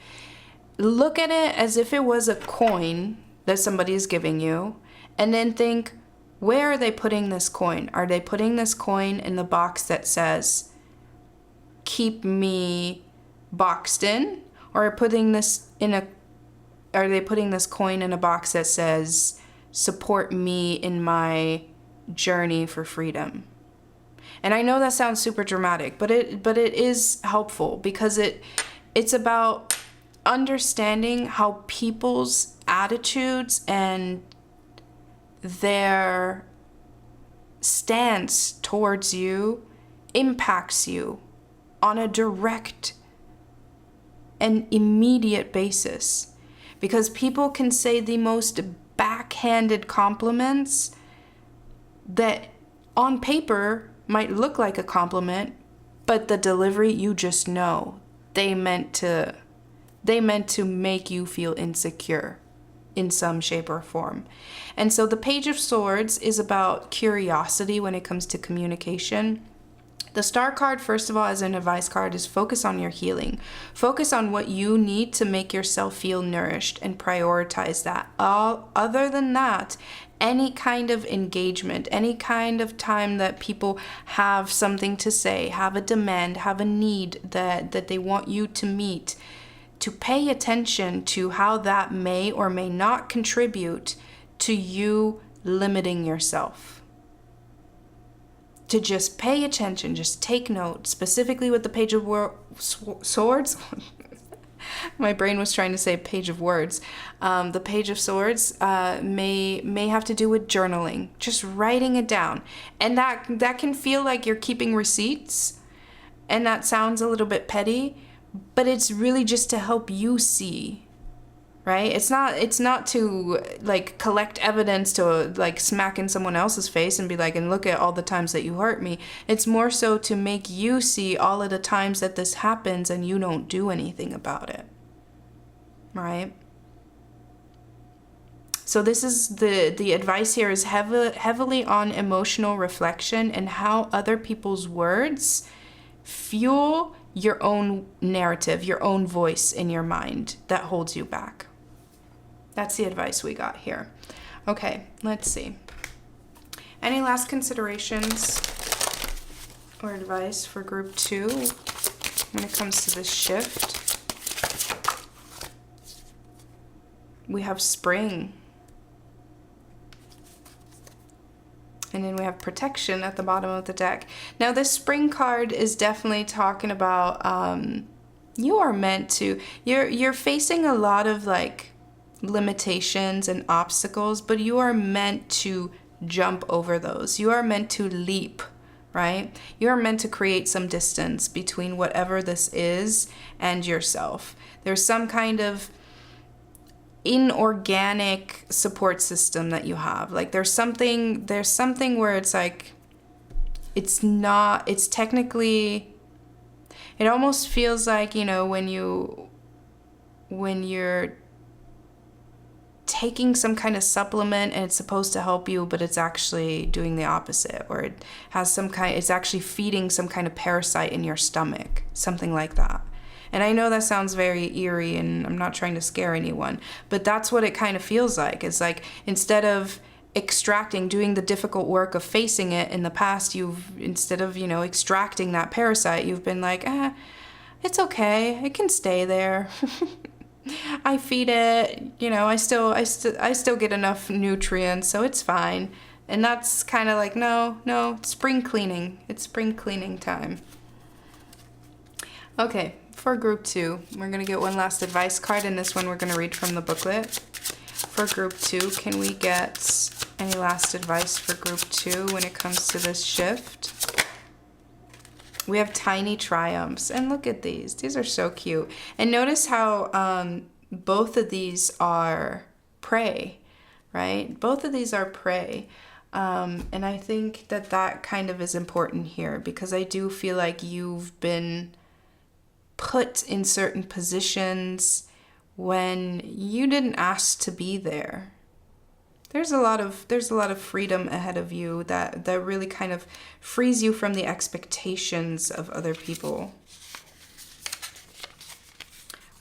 look at it as if it was a coin that somebody is giving you, and then think, where are they putting this coin? Are they putting this coin in the box that says, keep me boxed in? Or are they putting this coin in a box that says, support me in my journey for freedom? And I know that sounds super dramatic, but it is helpful, because it's about understanding how people's attitudes and their stance towards you impacts you on a direct and immediate basis. Because people can say the most backhanded compliments that on paper might look like a compliment, but the delivery, you just know they meant to make you feel insecure in some shape or form. And so the Page of Swords is about curiosity when it comes to communication. The Star card, first of all, as an advice card, is focus on your healing. Focus on what you need to make yourself feel nourished, and prioritize that. Other than that, any kind of engagement, any kind of time that people have something to say, have a demand, have a need that they want you to meet, to pay attention to how that may or may not contribute to you limiting yourself. To just pay attention, just take note, specifically with the Page of Swords. My brain was trying to say Page of Words. The Page of Swords may have to do with journaling, just writing it down. And that can feel like you're keeping receipts, and that sounds a little bit petty, but it's really just to help you see, right? It's not to like collect evidence to like smack in someone else's face and be like, and look at all the times that you hurt me. It's more so to make you see all of the times that this happens and you don't do anything about it, right? So this is the advice here is heavily on emotional reflection and how other people's words fuel your own narrative, your own voice in your mind that holds you back. That's the advice we got here. Okay, let's see. Any last considerations or advice for group 2 when it comes to this shift? We have spring. And then we have protection at the bottom of the deck. Now this spring card is definitely talking about you are meant to, you're facing a lot of like limitations and obstacles, but you are meant to jump over those. You are meant to leap, right? You are meant to create some distance between whatever this is and yourself. There's some kind of inorganic support system that you have. Like there's something where it's like it's technically, it almost feels like, you know, when you're taking some kind of supplement and it's supposed to help you, but it's actually doing the opposite, or it has it's actually feeding some kind of parasite in your stomach, something like that. And I know that sounds very eerie, and I'm not trying to scare anyone, but that's what it kind of feels like. It's like instead of doing the difficult work of facing it in the past, instead of, you know, extracting that parasite, you've been like, it's okay, it can stay there. I feed it, you know, I still get enough nutrients, so it's fine. And that's kind of like, no, it's spring cleaning. It's spring cleaning time. Okay. For group 2, we're going to get one last advice card, and this one we're going to read from the booklet. For group 2, can we get any last advice for group 2 when it comes to this shift? We have tiny triumphs, and look at these. These are so cute. And notice how both of these are prey, right? Both of these are prey. And I think that kind of is important here, because I do feel like you've been put in certain positions when you didn't ask to be there. there's a lot of freedom ahead of you that really kind of frees you from the expectations of other people.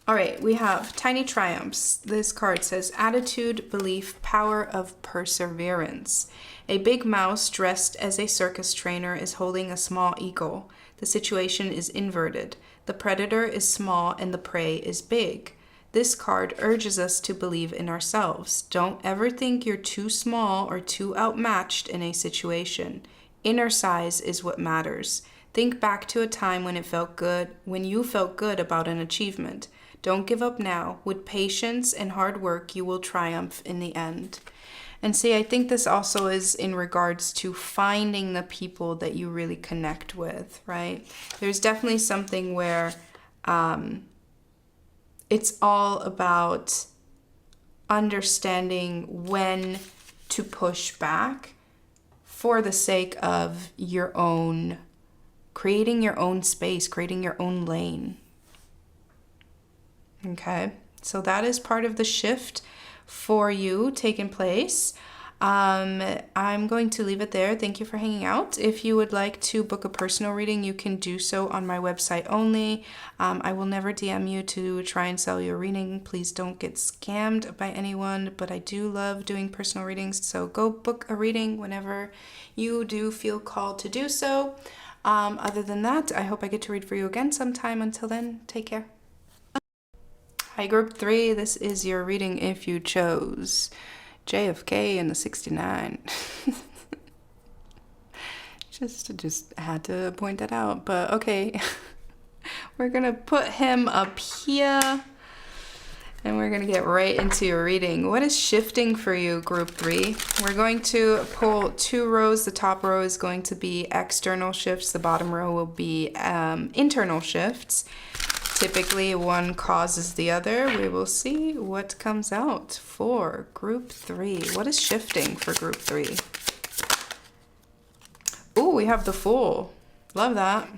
All right, we have Tiny Triumphs. This card says attitude, belief, power of perseverance. A big mouse dressed as a circus trainer is holding a small eagle. The situation is inverted. The predator is small and the prey is big. This card urges us to believe in ourselves. Don't ever think you're too small or too outmatched in a situation. Inner size is what matters. Think back to a time when you felt good about an achievement. Don't give up now. With patience and hard work, you will triumph in the end. And see, I think this also is in regards to finding the people that you really connect with, right? There's definitely something where it's all about understanding when to push back for the sake of your own, creating your own space, creating your own lane. Okay, so that is part of the shift for you taking place. I'm going to leave it there. Thank you for hanging out. If you would like to book a personal reading, you can do so on my website only. I will never DM you to try and sell you a reading. Please don't get scammed by anyone, but I do love doing personal readings, so go book a reading whenever you do feel called to do so. Other than that, I hope I get to read for you again sometime. Until then, take care. Hi, Group 3. This is your reading if you chose JFK and the 69. just had to point that out, but okay. We're gonna put him up here and we're gonna get right into your reading. What is shifting for you, Group 3? We're going to pull 2 rows. The top row is going to be external shifts. The bottom row will be internal shifts. Typically, one causes the other. We will see what comes out for Group 3. What is shifting for Group 3? Ooh, we have the Fool. Love that.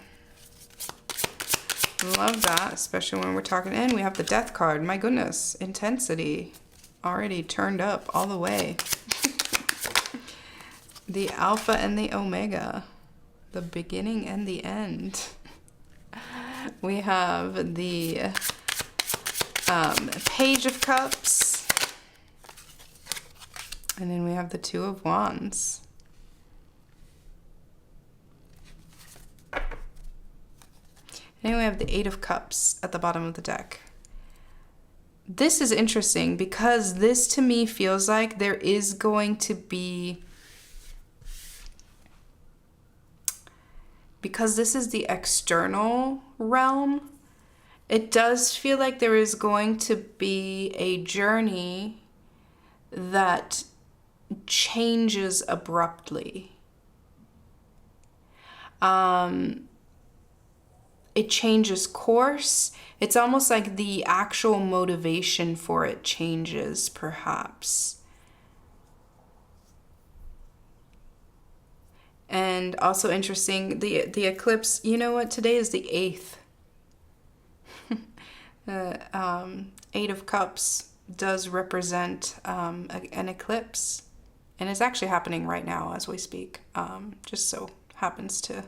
Love that, especially when we're talking in. We have the Death card. My goodness, intensity already turned up all the way. The Alpha and the Omega. The beginning and the end. We have the Page of Cups, and then we have the Two of Wands. And then we have the Eight of Cups at the bottom of the deck. This is interesting because this to me feels like there is going to be, because this is the external realm, it does feel like there is going to be a journey that changes abruptly. It changes course. It's almost like the actual motivation for it changes, perhaps. And also interesting, the eclipse, you know what, today is the 8th. The 8 of Cups does represent an eclipse. And it's actually happening right now as we speak. Just so happens to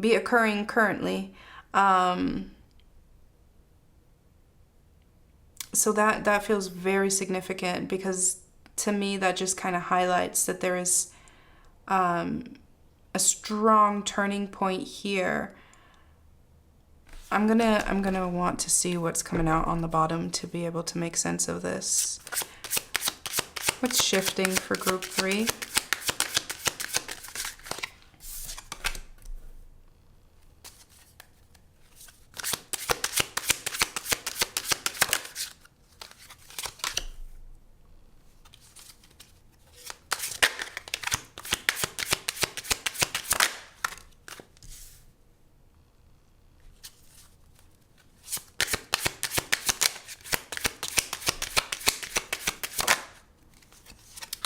be occurring currently. So that feels very significant, because to me that just kind of highlights that there is a strong turning point here. I'm gonna want to see what's coming out on the bottom to be able to make sense of this. What's shifting for Group 3?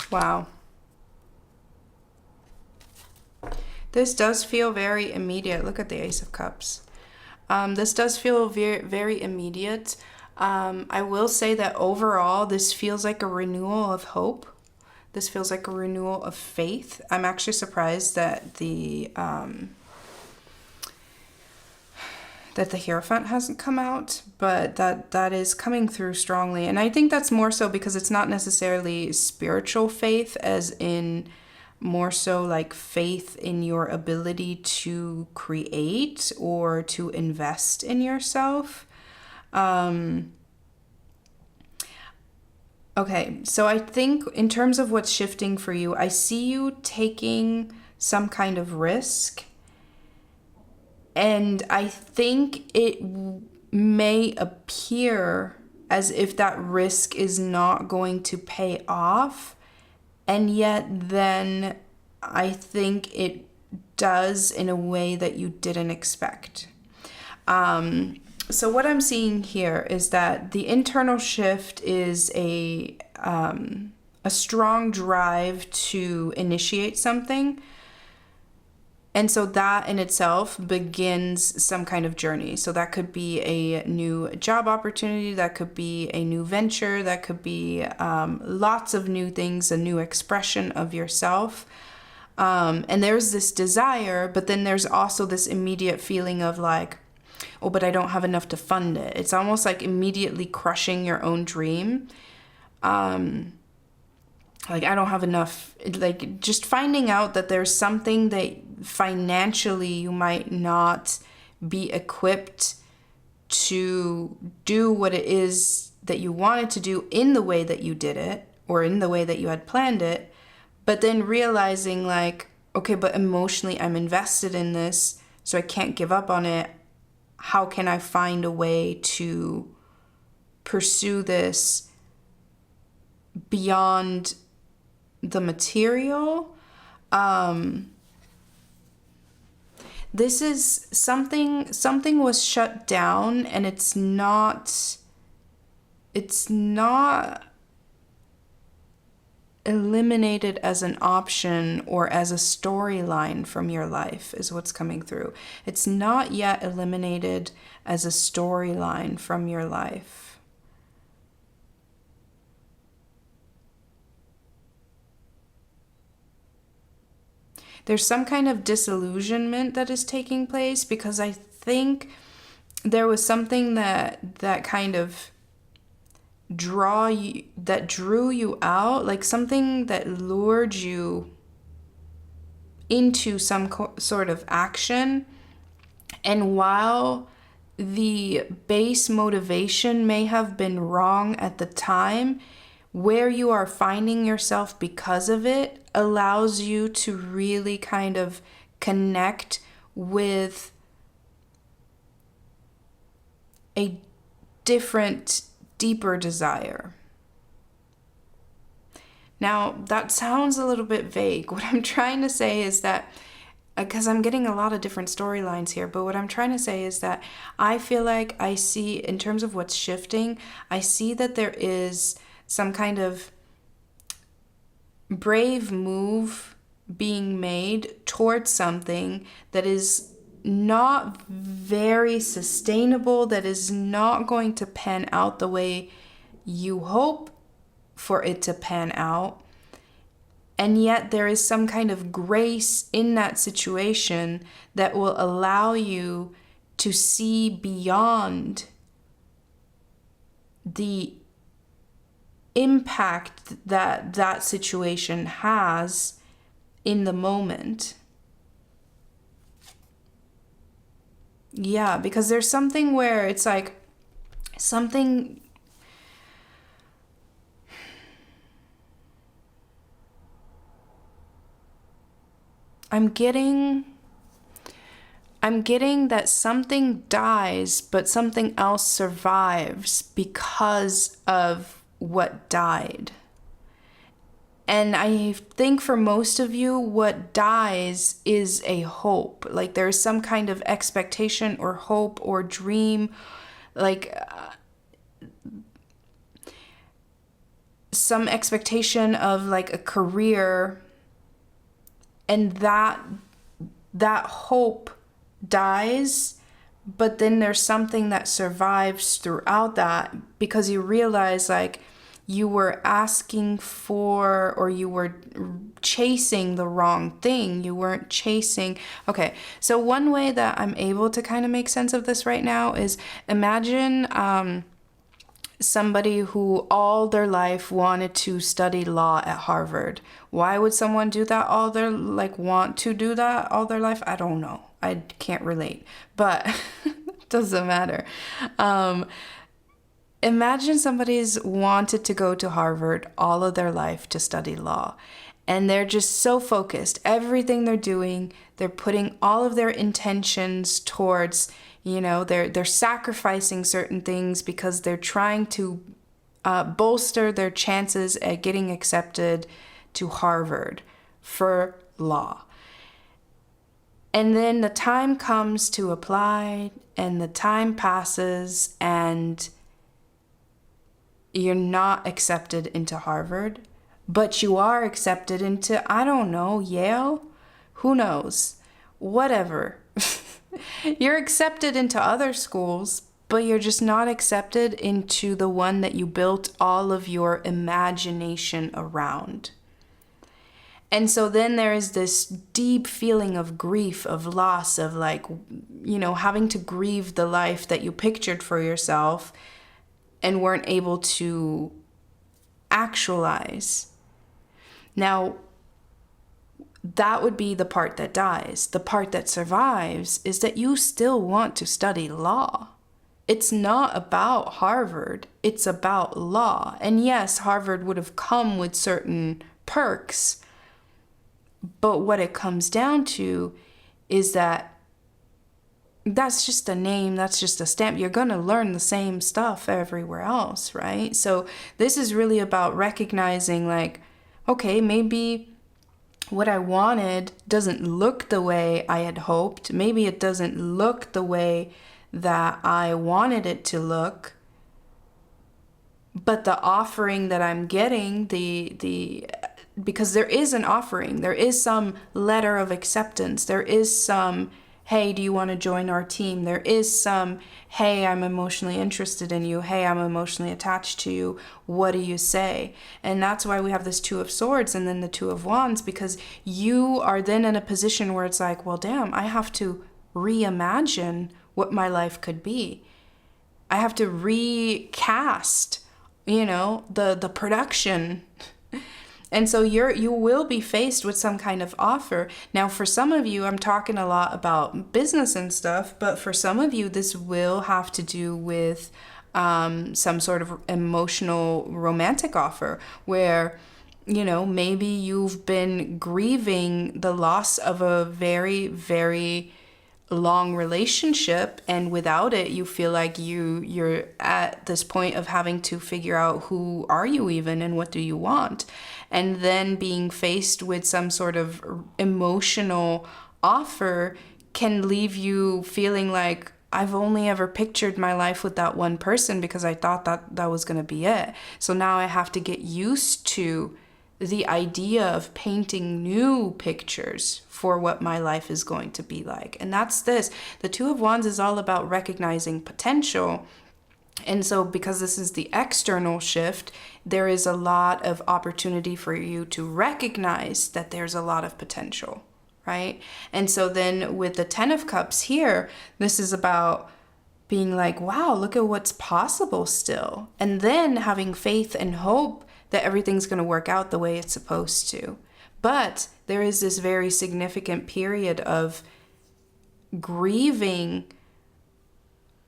Wow. This does feel very immediate. Look at the Ace of Cups. This does feel very, very immediate. I will say that overall, this feels like a renewal of hope. This feels like a renewal of faith. I'm actually surprised that the Hierophant hasn't come out, but that is coming through strongly. And I think that's more so because it's not necessarily spiritual faith, as in more so like faith in your ability to create or to invest in yourself. Okay, so I think in terms of what's shifting for you, I see you taking some kind of risk. And I think it may appear as if that risk is not going to pay off. And yet then I think it does in a way that you didn't expect. So what I'm seeing here is that the internal shift is a strong drive to initiate something. And so that in itself begins some kind of journey. So that could be a new job opportunity, that could be a new venture, that could be lots of new things, a new expression of yourself. And there's this desire, but then there's also this immediate feeling of like, oh, but I don't have enough to fund it. It's almost like immediately crushing your own dream. Like, I don't have enough, like just finding out that there's something that financially you might not be equipped to do what it is that you wanted to do in the way that you did it or in the way that you had planned it, but then realizing like, okay, but emotionally I'm invested in this, so I can't give up on it. How can I find a way to pursue this beyond the material? This is something was shut down, and it's not eliminated as an option or as a storyline from your life is what's coming through. It's not yet eliminated as a storyline from your life. There's some kind of disillusionment that is taking place because I think there was something that kind of drew you out, like something that lured you into some sort of action. And while the base motivation may have been wrong at the time, where you are finding yourself because of it allows you to really kind of connect with a different, deeper desire. Now, that sounds a little bit vague. What I'm trying to say is that, because I'm getting a lot of different storylines here, but what I'm trying to say is that I feel like I see, in terms of what's shifting, I see that there is some kind of brave move being made towards something that is not very sustainable, that is not going to pan out the way you hope for it to pan out. And yet there is some kind of grace in that situation that will allow you to see beyond the impact that situation has in the moment. Yeah, because there's something where it's like something I'm getting that something dies, but something else survives because of what died. And I think for most of you, what dies is a hope. Like there's some kind of expectation or hope or dream, like some expectation of like a career, and that hope dies, but then there's something that survives throughout that, because you realize like you were asking for, or you were chasing the wrong thing. You weren't chasing. Okay, so one way that I'm able to kind of make sense of this right now is imagine somebody who all their life wanted to study law at Harvard. Why would someone do that want to do that all their life? I don't know. I can't relate, but it doesn't matter. Imagine somebody's wanted to go to Harvard all of their life to study law, and they're just so focused. Everything they're doing, they're putting all of their intentions towards, they're sacrificing certain things because they're trying to bolster their chances at getting accepted to Harvard for law. And then the time comes to apply, and the time passes, and you're not accepted into Harvard, but you are accepted into, I don't know, Yale? Who knows? Whatever. You're accepted into other schools, but you're just not accepted into the one that you built all of your imagination around. And so then there is this deep feeling of grief, of loss, of having to grieve the life that you pictured for yourself and weren't able to actualize. Now, that would be the part that dies. The part that survives is that you still want to study law. It's not about Harvard, it's about law. And yes, Harvard would have come with certain perks, but what it comes down to is that that's just a name, that's just a stamp. You're going to learn the same stuff everywhere else, right? So this is really about recognizing okay, maybe what I wanted doesn't look the way I had hoped. Maybe it doesn't look the way that I wanted it to look. But the offering that I'm getting, because there is an offering, there is some letter of acceptance, there is some, hey, do you want to join our team? There is some, hey, I'm emotionally interested in you. Hey, I'm emotionally attached to you. What do you say? And that's why we have this Two of Swords and then the Two of Wands, because you are then in a position where it's like, well, damn, I have to reimagine what my life could be. I have to recast, the production. And so you will be faced with some kind of offer. Now, for some of you, I'm talking a lot about business and stuff, but for some of you, this will have to do with some sort of emotional romantic offer where, maybe you've been grieving the loss of a very, very long relationship, and without it you feel like you're at this point of having to figure out who are you even and what do you want, and then being faced with some sort of emotional offer can leave you feeling like, I've only ever pictured my life with that one person because I thought that was going to be it. So now I have to get used to the idea of painting new pictures for what my life is going to be like. And that's this. The Two of Wands is all about recognizing potential. And so because this is the external shift, there is a lot of opportunity for you to recognize that there's a lot of potential, right? And so then with the Ten of Cups here, this is about being like, wow, look at what's possible still. And then having faith and hope that everything's going to work out the way it's supposed to. But there is this very significant period of grieving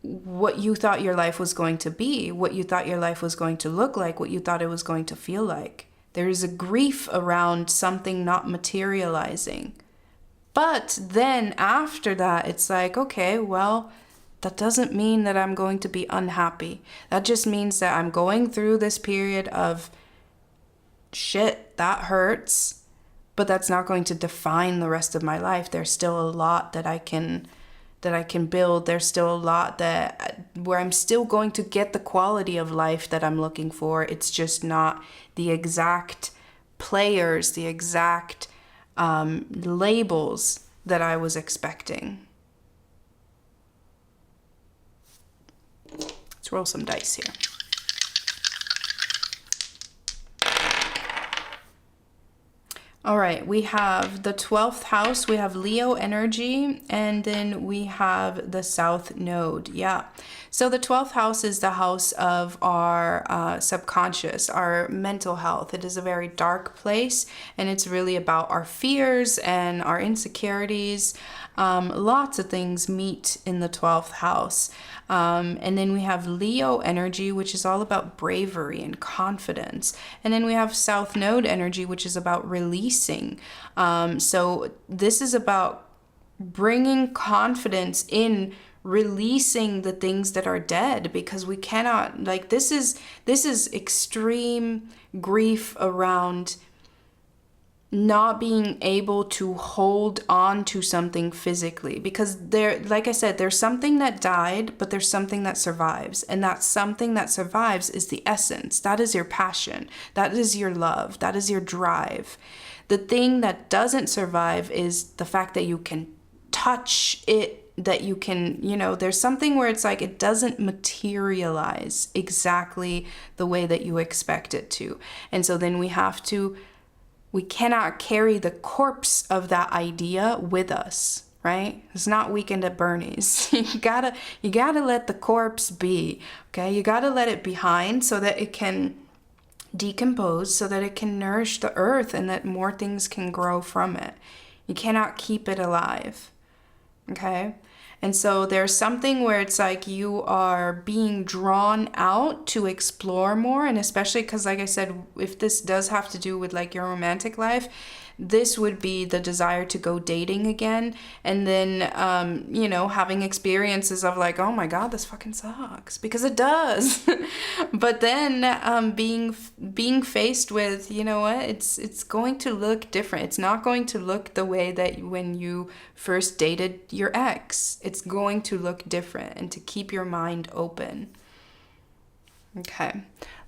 what you thought your life was going to be, what you thought your life was going to look like, what you thought it was going to feel like. There is a grief around something not materializing. But then after that, it's like, okay, well, that doesn't mean that I'm going to be unhappy. That just means that I'm going through this period of shit, that hurts, but that's not going to define the rest of my life. There's still a lot that I can build. There's still a lot where I'm still going to get the quality of life that I'm looking for. It's just not the exact players, the exact labels that I was expecting. Let's roll some dice here. All right, we have the 12th house, we have Leo energy, and then we have the South Node. Yeah. So the 12th house is the house of our subconscious, our mental health. It is a very dark place, and it's really about our fears and our insecurities. Lots of things meet in the 12th house. And then we have Leo energy, which is all about bravery and confidence. And then we have South Node energy, which is about releasing. So this is about bringing confidence in releasing the things that are dead, because we cannot, like, this is extreme grief around not being able to hold on to something physically, because there, like I said, there's something that died, but there's something that survives, and that something that survives is the essence. That is your passion, that is your love, that is your drive. The thing that doesn't survive is the fact that you can touch it, that you can, there's something where it's like it doesn't materialize exactly the way that you expect it to. And so then we cannot carry the corpse of that idea with us, right? It's not Weekend at Bernie's. You gotta let the corpse be, okay? You gotta let it behind so that it can decompose, so that it can nourish the earth and that more things can grow from it. You cannot keep it alive, okay? And so there's something where it's like you are being drawn out to explore more. And especially because, like I said, if this does have to do with like your romantic life, this would be the desire to go dating again. And then, having experiences of like, oh my God, this fucking sucks, because it does. But then being faced with, you know what, it's going to look different. It's not going to look the way that when you first dated your ex. It's going to look different, and to keep your mind open. Okay,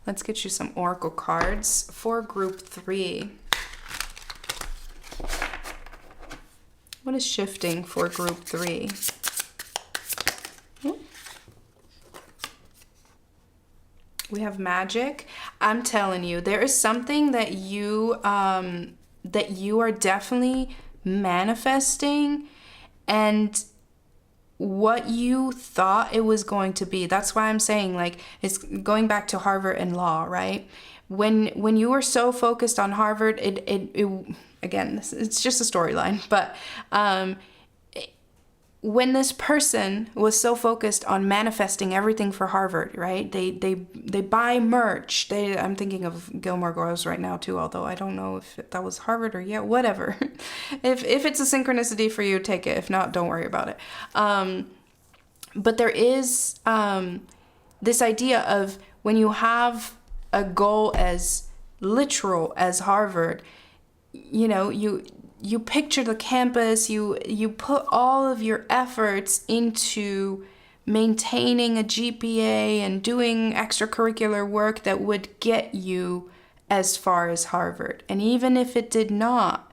let's get you some oracle cards for group 3. What is shifting for group 3? We have magic. I'm telling you, there is something that you are definitely manifesting, and what you thought it was going to be. That's why I'm saying, like, it's going back to Harvard and law, right? When you were so focused on Harvard, it again, it's just a storyline, but when this person was so focused on manifesting everything for Harvard, right? They buy merch. I'm thinking of Gilmore Girls right now too, although I don't know if that was Harvard or whatever. If it's a synchronicity for you, take it. If not, don't worry about it. But there is this idea of when you have a goal as literal as Harvard, you picture the campus, you put all of your efforts into maintaining a GPA and doing extracurricular work that would get you as far as Harvard. And even if it did not,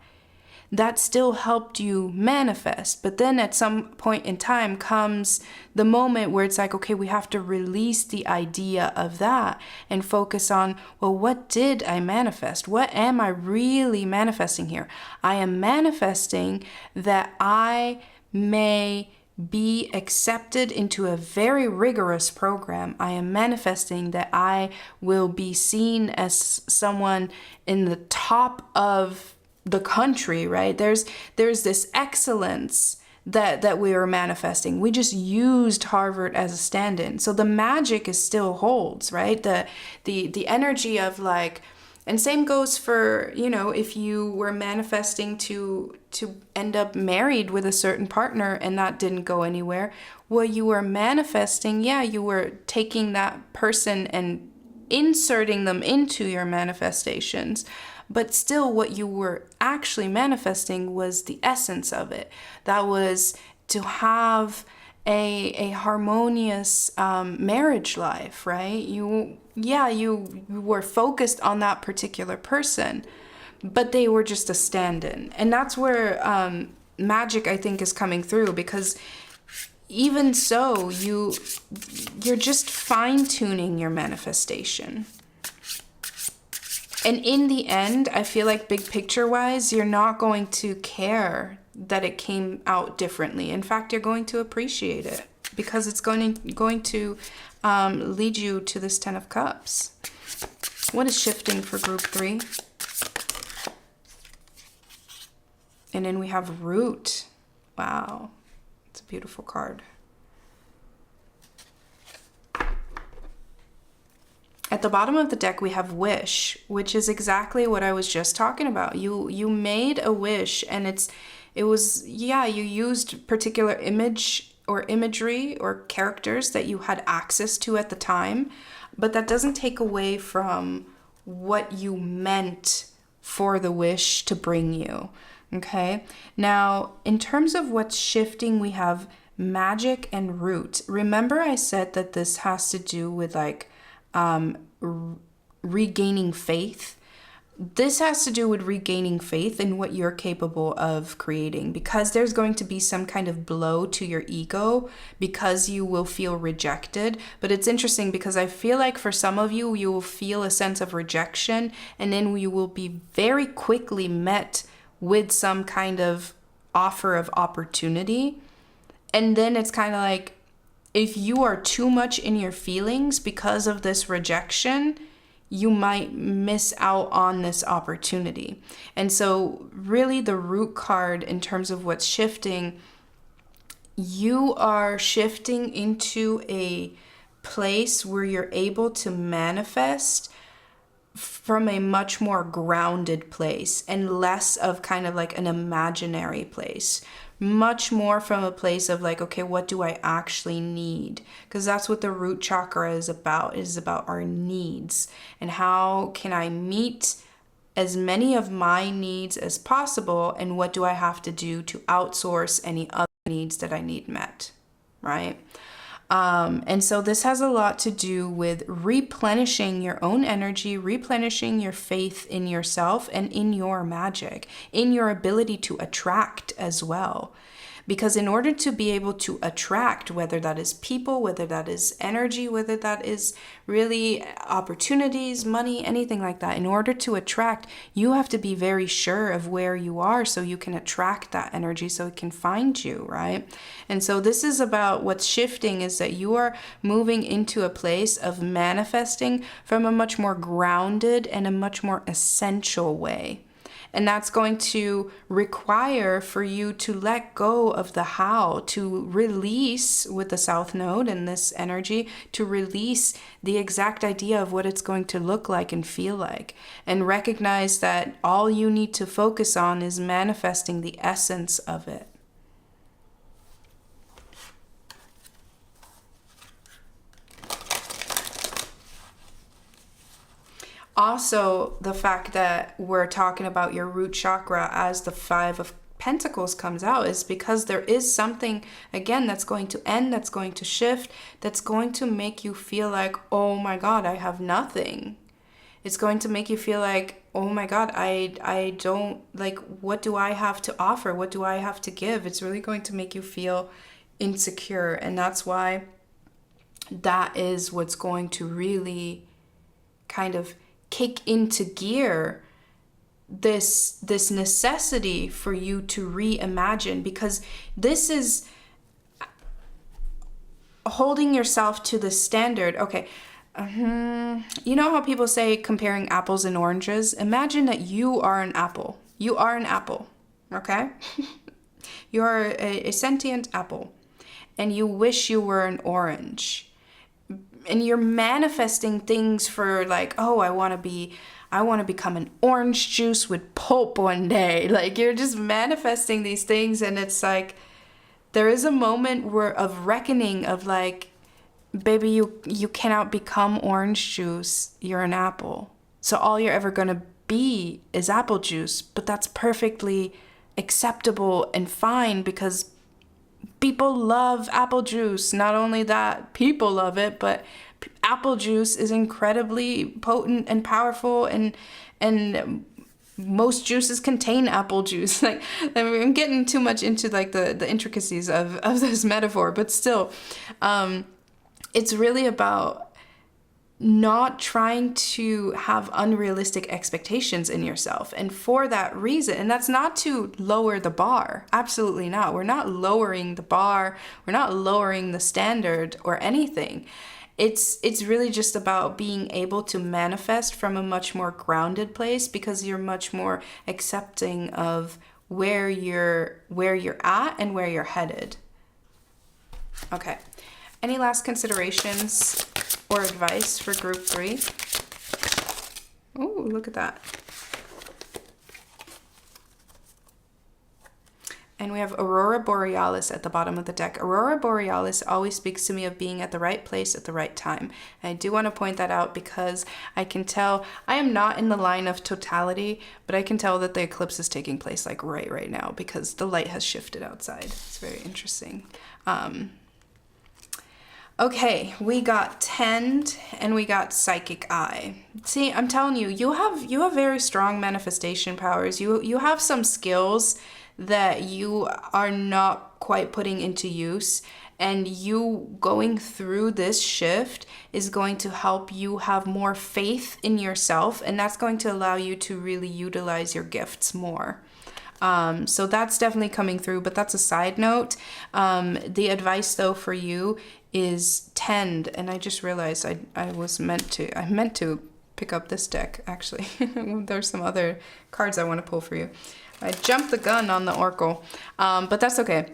that still helped you manifest. But then at some point in time comes the moment where it's like, okay, we have to release the idea of that and focus on, well, what did I manifest? What am I really manifesting here? I am manifesting that I may be accepted into a very rigorous program. I am manifesting that I will be seen as someone in the top of the country, right? There's this excellence that we were manifesting. We just used Harvard as a stand-in. So the magic is still holds, right? The energy of like, and same goes for, if you were manifesting to end up married with a certain partner and that didn't go anywhere. Well, you were manifesting, you were taking that person and inserting them into your manifestations. But still, what you were actually manifesting was the essence of it. That was to have a harmonious marriage life, right? You were focused on that particular person, but they were just a stand-in. And that's where magic, I think, is coming through, because even so, you're just fine-tuning your manifestation. And in the end, I feel like big picture wise, you're not going to care that it came out differently. In fact, you're going to appreciate it because it's going to lead you to this 10 of Cups. What is shifting for group 3? And then we have Root. Wow. It's a beautiful card. At the bottom of the deck, we have Wish, which is exactly what I was just talking about. You made a wish, and you used particular image or imagery or characters that you had access to at the time, but that doesn't take away from what you meant for the wish to bring you. Okay? Now, in terms of what's shifting, we have Magic and Root. Remember I said that this has to do with like regaining faith. This has to do with regaining faith in what you're capable of creating, because there's going to be some kind of blow to your ego because you will feel rejected. But it's interesting because I feel like for some of you, you will feel a sense of rejection, and then you will be very quickly met with some kind of offer of opportunity. And then it's kind of like, if you are too much in your feelings because of this rejection, you might miss out on this opportunity. And so really the Root card, in terms of what's shifting, you are shifting into a place where you're able to manifest from a much more grounded place and less of kind of like an imaginary place. Much more from a place of like, okay, what do I actually need? Because that's what the root chakra is about. It is about our needs and how can I meet as many of my needs as possible, and what do I have to do to outsource any other needs that I need met, right? And so this has a lot to do with replenishing your own energy, replenishing your faith in yourself and in your magic, in your ability to attract as well. Because in order to be able to attract, whether that is people, whether that is energy, whether that is really opportunities, money, anything like that, in order to attract, you have to be very sure of where you are so you can attract that energy, so it can find you, right? And so this is about what's shifting, is that you are moving into a place of manifesting from a much more grounded and a much more essential way. And that's going to require for you to let go of the how, to release with the South Node and this energy, to release the exact idea of what it's going to look like and feel like, and recognize that all you need to focus on is manifesting the essence of it. Also, the fact that we're talking about your root chakra as the 5 of Pentacles comes out is because there is something, again, that's going to end, that's going to shift, that's going to make you feel like, oh my God, I have nothing. It's going to make you feel like, oh my God, I don't, like, what do I have to offer? What do I have to give? It's really going to make you feel insecure. And that's why that is what's going to really kind of kick into gear this necessity for you to reimagine, because this is holding yourself to the standard. Okay, you know how people say comparing apples and oranges? Imagine that you are an apple. You are an apple, okay? You're a sentient apple, and you wish you were an orange. And you're manifesting things for like, oh, I want to become an orange juice with pulp one day. Like, you're just manifesting these things, and it's like there is a moment of reckoning of like, baby, you cannot become orange juice. You're an apple. So all you're ever going to be is apple juice, but that's perfectly acceptable and fine because people love apple juice. Not only that, people love it, but apple juice is incredibly potent and powerful, and most juices contain apple juice. Like, I'm getting too much into like the intricacies of this metaphor, but still, it's really about not trying to have unrealistic expectations in yourself. And for that reason, and that's not to lower the bar, absolutely not. We're not lowering the bar, we're not lowering the standard or anything. It's really just about being able to manifest from a much more grounded place, because you're much more accepting of where you're at and where you're headed. Okay. Any last considerations or advice for group 3? Oh, look at that. And we have Aurora Borealis at the bottom of the deck. Aurora Borealis always speaks to me of being at the right place at the right time. And I do want to point that out because I can tell, I am not in the line of totality, but I can tell that the eclipse is taking place like right now, because the light has shifted outside. It's very interesting. Okay, we got Tend and we got Psychic Eye. See, I'm telling you, you have very strong manifestation powers. You have some skills that you are not quite putting into use, and you going through this shift is going to help you have more faith in yourself, and that's going to allow you to really utilize your gifts more. So that's definitely coming through, but that's a side note. The advice though for you is Tend, and I just realized I meant to pick up this deck actually. There's some other cards I want to pull for you. I jumped the gun on the Oracle, but that's okay.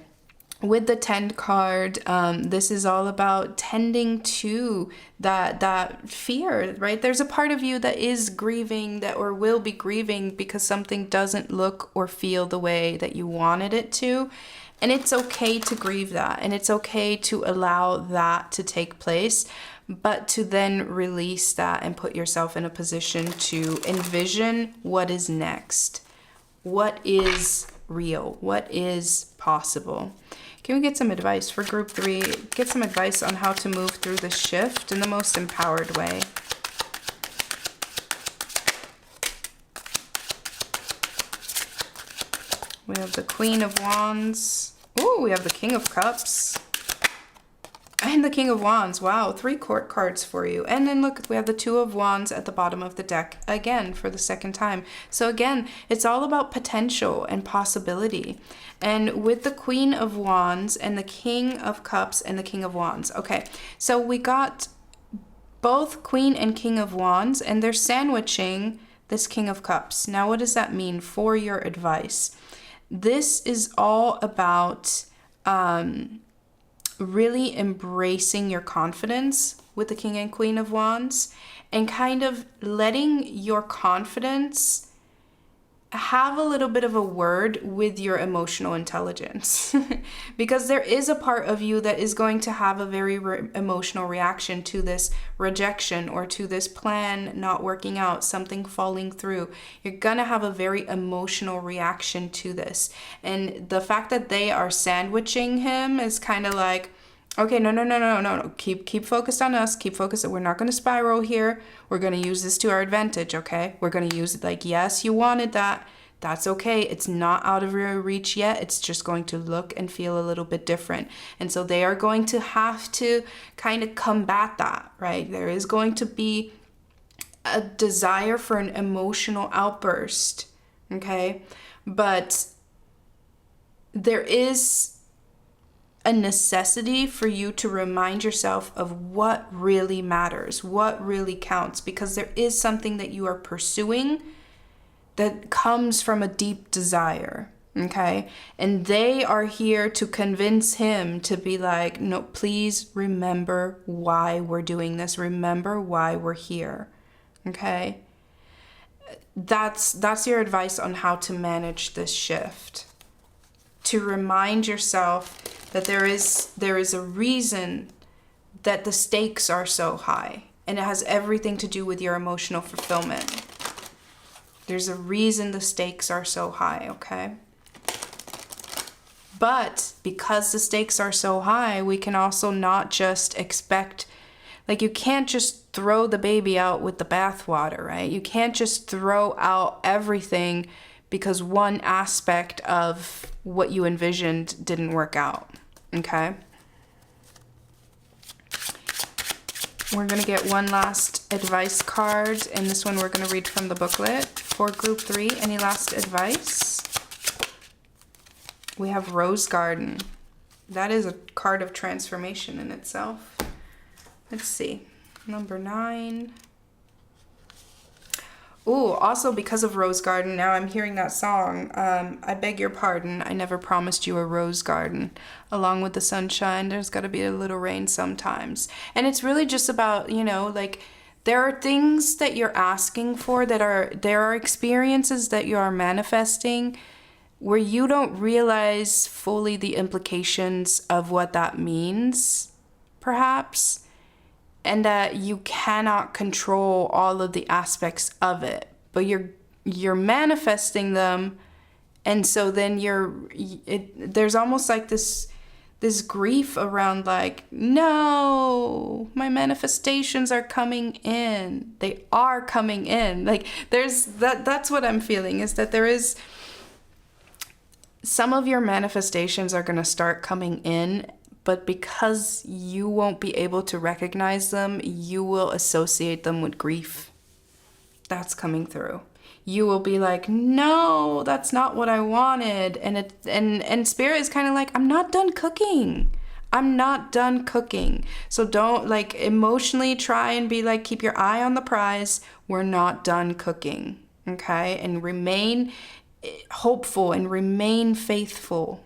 With the Tend card, this is all about tending to that fear, right? There's a part of you that is grieving or will be grieving because something doesn't look or feel the way that you wanted it to. And it's okay to grieve that, and it's okay to allow that to take place, but to then release that and put yourself in a position to envision what is next. What is real? What is possible? Can we get some advice for group 3? Get some advice on how to move through the shift in the most empowered way. We have the Queen of Wands. Ooh, we have the King of Cups. And the King of Wands. Wow, 3 court cards for you. And then look, we have the Two of Wands at the bottom of the deck again for the second time. So again, it's all about potential and possibility. And with the Queen of Wands and the King of Cups and the King of Wands. Okay, so we got both Queen and King of Wands, and they're sandwiching this King of Cups. Now, what does that mean for your advice? This is all about really embracing your confidence with the King and Queen of Wands, and kind of letting your confidence have a little bit of a word with your emotional intelligence. Because there is a part of you that is going to have a very emotional reaction to this rejection or to this plan not working out, something falling through. You're gonna have a very emotional reaction to this. And the fact that they are sandwiching him is kind of like, okay, no. Keep focused on us. Keep focused. We're not going to spiral here. We're going to use this to our advantage, okay? We're going to use it like, yes, you wanted that. That's okay. It's not out of your reach yet. It's just going to look and feel a little bit different. And so they are going to have to kind of combat that, right? There is going to be a desire for an emotional outburst, okay? But there is a necessity for you to remind yourself of what really matters, what really counts, because there is something that you are pursuing that comes from a deep desire, okay? And they are here to convince him to be like, no, please remember why we're doing this. Remember why we're here, okay? That's your advice on how to manage this shift. To remind yourself that there is a reason that the stakes are so high, and it has everything to do with your emotional fulfillment. There's a reason the stakes are so high, okay? But because the stakes are so high, we can also not just expect, like, you can't just throw the baby out with the bathwater, right? You can't just throw out everything because one aspect of what you envisioned didn't work out, okay? We're going to get one last advice card, and this one we're going to read from the booklet for group 3. Any last advice? We have Rose Garden. That is a card of transformation in itself. Let's see. Number 9. Ooh, also because of Rose Garden, now I'm hearing that song. I beg your pardon, I never promised you a rose garden. Along with the sunshine, there's got to be a little rain sometimes. And it's really just about, you know, like, there are things that you're asking for there are experiences that you are manifesting where you don't realize fully the implications of what that means, perhaps. And that you cannot control all of the aspects of it, but you're manifesting them, and so then there's almost like this grief around, like, no, my manifestations are coming in. They are coming in. Like, there's that's what I'm feeling, is that there is some of your manifestations are going to start coming in. But because you won't be able to recognize them, you will associate them with grief. That's coming through. You will be like, no, that's not what I wanted. And Spirit is kind of like, I'm not done cooking. I'm not done cooking. So don't, like, emotionally try and be like, keep your eye on the prize. We're not done cooking. Okay? And remain hopeful and remain faithful.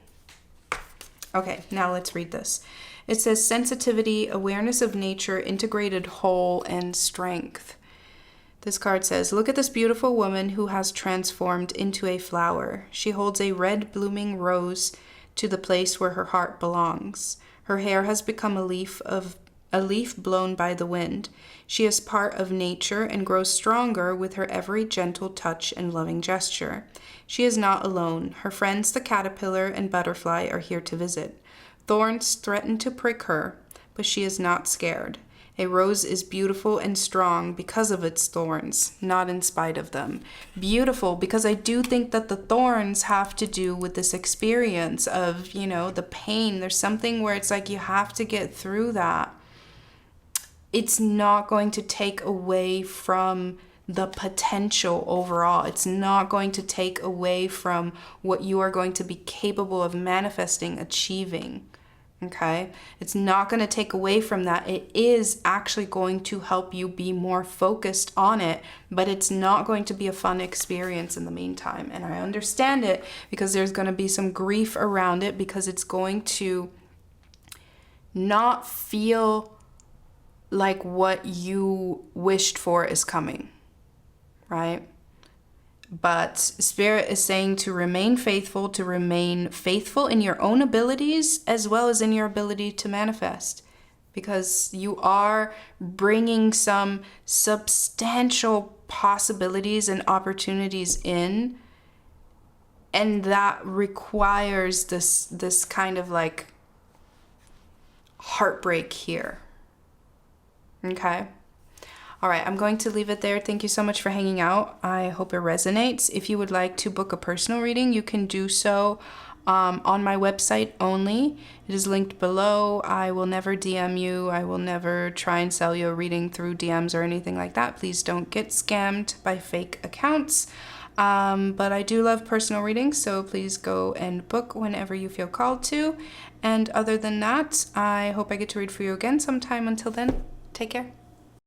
Okay, now let's read this. It says sensitivity, awareness of nature, integrated whole, and strength. This card says, look at this beautiful woman who has transformed into a flower. She holds a red blooming rose to the place where her heart belongs. Her hair has become a leaf blown by the wind. She is part of nature and grows stronger with her every gentle touch and loving gesture. She is not alone. Her friends, the caterpillar and butterfly, are here to visit. Thorns threaten to prick her, but she is not scared. A rose is beautiful and strong because of its thorns, not in spite of them. Beautiful, because I do think that the thorns have to do with this experience of, you know, the pain. There's something where it's like you have to get through that. It's not going to take away from the potential overall. It's not going to take away from what you are going to be capable of manifesting, achieving. Okay? It's not going to take away from that. It is actually going to help you be more focused on it, but it's not going to be a fun experience in the meantime. And I understand it because there's going to be some grief around it, because it's going to not feel like what you wished for is coming. Right? But Spirit is saying to remain faithful in your own abilities as well as in your ability to manifest, because you are bringing some substantial possibilities and opportunities in, and that requires this kind of like heartbreak here. Okay? All right, I'm going to leave it there. Thank you so much for hanging out. I hope it resonates. If you would like to book a personal reading, you can do so on my website only. It is linked below. I will never DM you. I will never try and sell you a reading through DMs or anything like that. Please don't get scammed by fake accounts. But I do love personal readings, so please go and book whenever you feel called to. And other than that, I hope I get to read for you again sometime. Until then, take care.